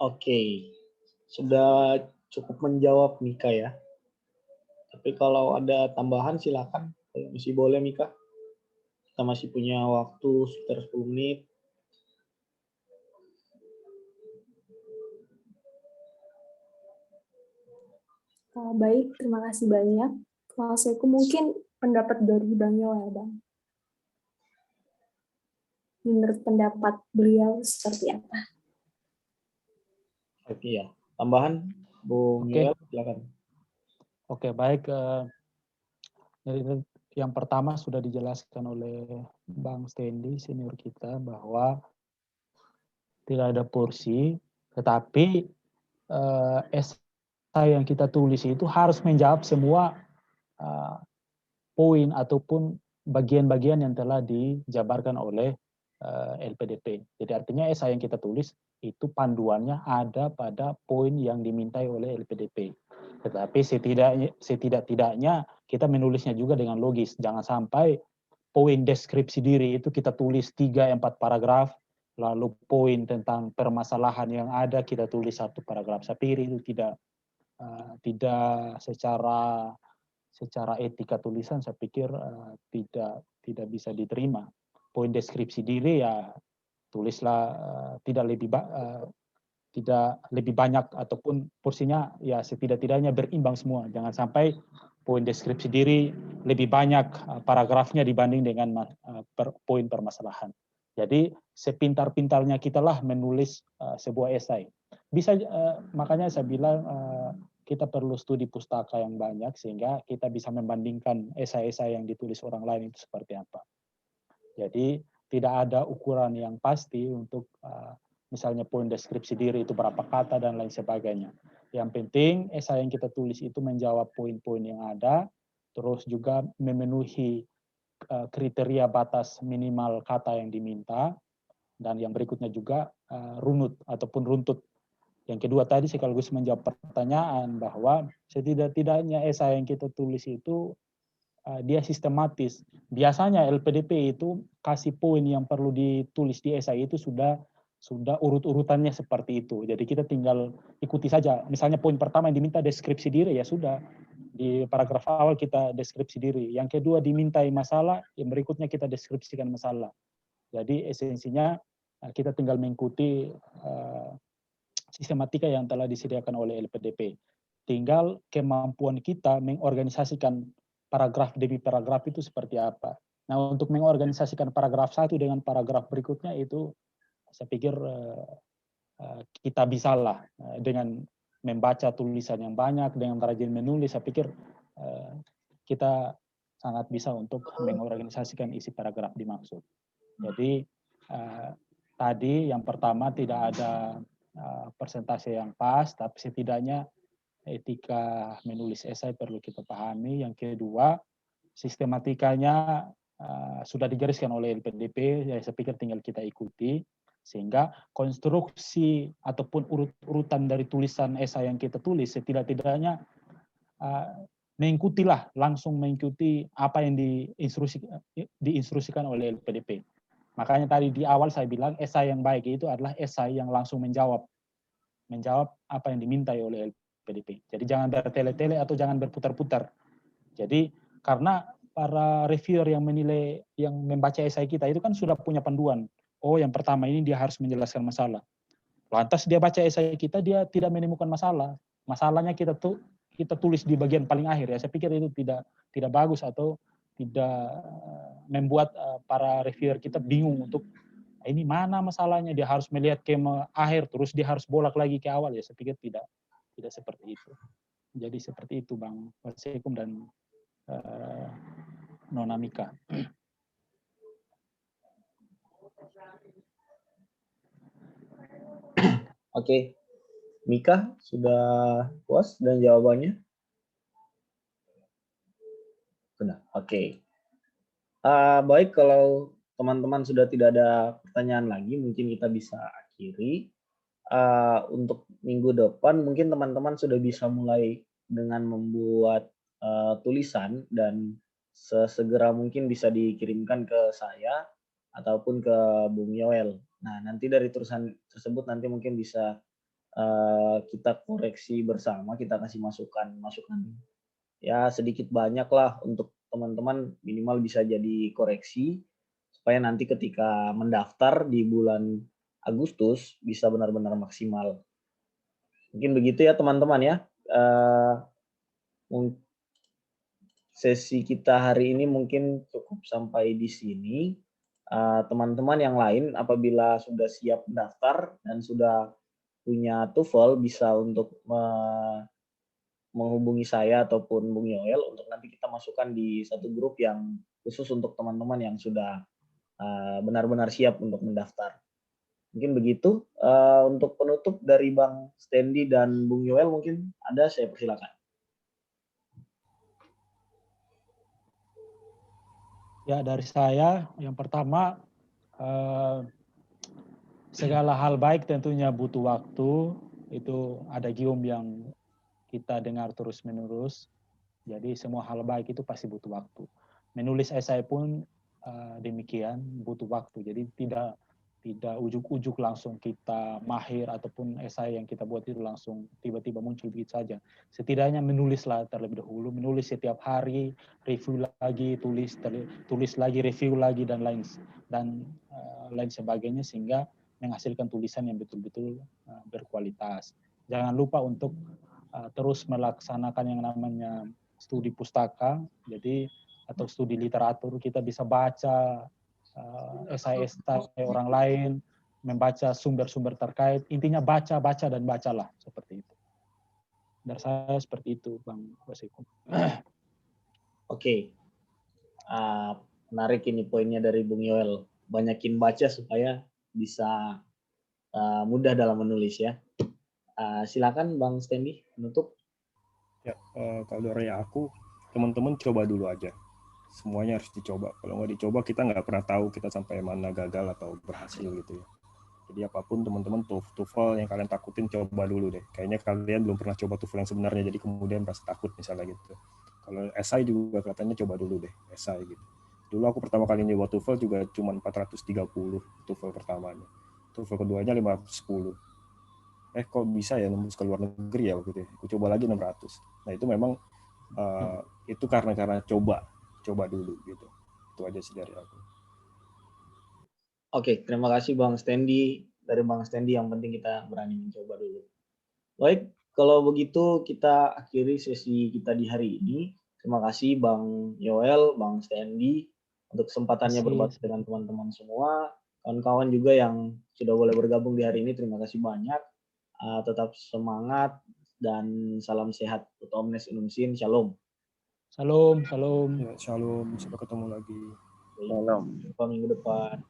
Oke, sudah cukup menjawab Mika ya. Tapi kalau ada tambahan silakan, kalau masih boleh Mika. Kita masih punya waktu sekitar 10 menit. Baik, terima kasih banyak. Maksudku mungkin pendapat dari Bang Yoel, Bang. Menurut pendapat beliau seperti apa? Oke ya. Tambahan, Bung Yoel, silakan. Oke, baik. Jadi yang pertama sudah dijelaskan oleh Bang Stanley, senior kita, bahwa tidak ada porsi, tetapi esai yang kita tulis itu harus menjawab semua poin ataupun bagian-bagian yang telah dijabarkan oleh LPDP. Jadi artinya esai yang kita tulis itu panduannya ada pada poin yang dimintai oleh LPDP. Tetapi setidak-tidaknya kita menulisnya juga dengan logis. Jangan sampai poin deskripsi diri itu kita tulis 3-4 paragraf, lalu poin tentang permasalahan yang ada kita tulis 1 paragraf. Saya pikir itu tidak secara etika tulisan, saya pikir tidak bisa diterima. Poin deskripsi diri ya tulislah tidak lebih banyak ataupun porsinya ya setidak-tidaknya berimbang semua. Jangan sampai poin deskripsi diri lebih banyak paragrafnya dibanding dengan poin permasalahan. Jadi sepintar-pintarnya kita lah menulis sebuah esai. Bisa makanya saya bilang kita perlu studi pustaka yang banyak sehingga kita bisa membandingkan esai-esai yang ditulis orang lain itu seperti apa. Jadi tidak ada ukuran yang pasti untuk misalnya poin deskripsi diri itu berapa kata dan lain sebagainya. Yang penting esai yang kita tulis itu menjawab poin-poin yang ada, terus juga memenuhi kriteria batas minimal kata yang diminta, dan yang berikutnya juga runut ataupun runtut. Yang kedua tadi sekaligus menjawab pertanyaan bahwa setidak-tidaknya esai yang kita tulis itu dia sistematis. Biasanya LPDP itu kasih poin yang perlu ditulis di esai itu sudah urut-urutannya seperti itu. Jadi kita tinggal ikuti saja. Misalnya poin pertama yang diminta deskripsi diri, ya sudah. Di paragraf awal kita deskripsi diri. Yang kedua dimintai masalah, yang berikutnya kita deskripsikan masalah. Jadi esensinya kita tinggal mengikuti sistematika yang telah disediakan oleh LPDP. Tinggal kemampuan kita mengorganisasikan paragraf demi paragraf itu seperti apa. Nah, untuk mengorganisasikan paragraf satu dengan paragraf berikutnya itu saya pikir kita bisalah dengan membaca tulisan yang banyak, dengan rajin menulis, saya pikir kita sangat bisa untuk mengorganisasikan isi paragraf dimaksud. Jadi tadi yang pertama tidak ada persentase yang pas, tapi setidaknya etika menulis esai perlu kita pahami. Yang kedua, sistematikanya sudah digariskan oleh LPDP, ya saya pikir tinggal kita ikuti, sehingga konstruksi ataupun urut-urutan dari tulisan esai yang kita tulis setidak-tidaknya langsung mengikuti apa yang diinstruksikan oleh LPDP. Makanya tadi di awal saya bilang esai yang baik itu adalah esai yang langsung menjawab apa yang dimintai oleh LPDP. Jadi jangan bertele-tele atau jangan berputar-putar. Jadi karena para reviewer yang menilai, yang membaca esai kita itu kan sudah punya panduan. Oh, yang pertama ini dia harus menjelaskan masalah. Lantas dia baca esai kita, dia tidak menemukan masalah. Masalahnya kita kita tulis di bagian paling akhir ya. Saya pikir itu tidak bagus atau tidak membuat para reviewer kita bingung untuk ini mana masalahnya, dia harus melihat ke akhir terus dia harus bolak lagi ke awal ya. Saya pikir tidak seperti itu. Jadi seperti itu Bang Wasekum dan Nona Mika. Oke, Mika sudah puas dan jawabannya? Sudah. Oke. Baik, kalau teman-teman sudah tidak ada pertanyaan lagi, mungkin kita bisa akhiri. Untuk minggu depan mungkin teman-teman sudah bisa mulai dengan membuat tulisan dan sesegera mungkin bisa dikirimkan ke saya ataupun ke Bung Yoel. Nah, nanti dari tulisan tersebut nanti mungkin bisa kita koreksi bersama, kita kasih masukan ya sedikit banyak lah untuk teman-teman, minimal bisa jadi koreksi supaya nanti ketika mendaftar di bulan Agustus bisa benar-benar maksimal. Mungkin begitu ya teman-teman ya. Sesi kita hari ini mungkin cukup sampai di sini. Teman-teman yang lain apabila sudah siap mendaftar dan sudah punya TOEFL bisa untuk menghubungi saya ataupun Bung Yoel untuk nanti kita masukkan di satu grup yang khusus untuk teman-teman yang sudah benar-benar siap untuk mendaftar. Mungkin begitu. Untuk penutup dari Bang Stendi dan Bung Yoel mungkin ada, saya persilakan. Ya, dari saya yang pertama segala hal baik tentunya butuh waktu. Itu ada gium yang kita dengar terus-menerus. Jadi semua hal baik itu pasti butuh waktu. Menulis esai pun demikian, butuh waktu. Jadi tidak ujuk-ujuk langsung kita mahir ataupun esai yang kita buat itu langsung tiba-tiba muncul begitu saja. Setidaknya menulislah terlebih dahulu, menulis setiap hari, review lagi, tulis lagi, review lagi dan lain sebagainya sehingga menghasilkan tulisan yang betul-betul berkualitas. Jangan lupa untuk terus melaksanakan yang namanya studi pustaka, jadi atau studi literatur. Kita bisa baca esai-esai orang lain, membaca sumber-sumber terkait. Intinya baca dan bacalah seperti itu. Dari saya seperti itu, Bang Wasekum. Oke, menarik ini poinnya dari Bung Yoel. Banyakin baca supaya bisa mudah dalam menulis ya. Silakan Bang Stendi menutup. Ya, kalau dari aku, teman-teman coba dulu aja. Semuanya harus dicoba. Kalau nggak dicoba, kita nggak pernah tahu kita sampai mana gagal atau berhasil gitu ya. Jadi apapun teman-teman TOEFL yang kalian takutin, coba dulu deh. Kayaknya kalian belum pernah coba TOEFL yang sebenarnya, jadi kemudian merasa takut misalnya gitu. Kalau esai juga katanya coba dulu deh, esai gitu. Dulu aku pertama kali nyoba TOEFL juga cuma 430 TOEFL pertamanya. TOEFL keduanya 510. Kok bisa ya nembus ke luar negeri ya waktu itu. Aku coba lagi 600. Nah itu memang itu karena coba dulu gitu. Itu aja sih dari aku. Oke, terima kasih Bang Stendi. Dari Bang Stendi yang penting kita berani mencoba dulu. Baik, kalau begitu kita akhiri sesi kita di hari ini. Terima kasih Bang Yoel, Bang Stendi untuk kesempatannya berbagi dengan teman-teman semua. Kawan-kawan juga yang sudah boleh bergabung di hari ini, terima kasih banyak. Tetap semangat dan salam sehat untuk Omnes Inumsin. Shalom. Shalom. Ya, shalom. Sampai ketemu lagi. Shalom. Sampai minggu depan.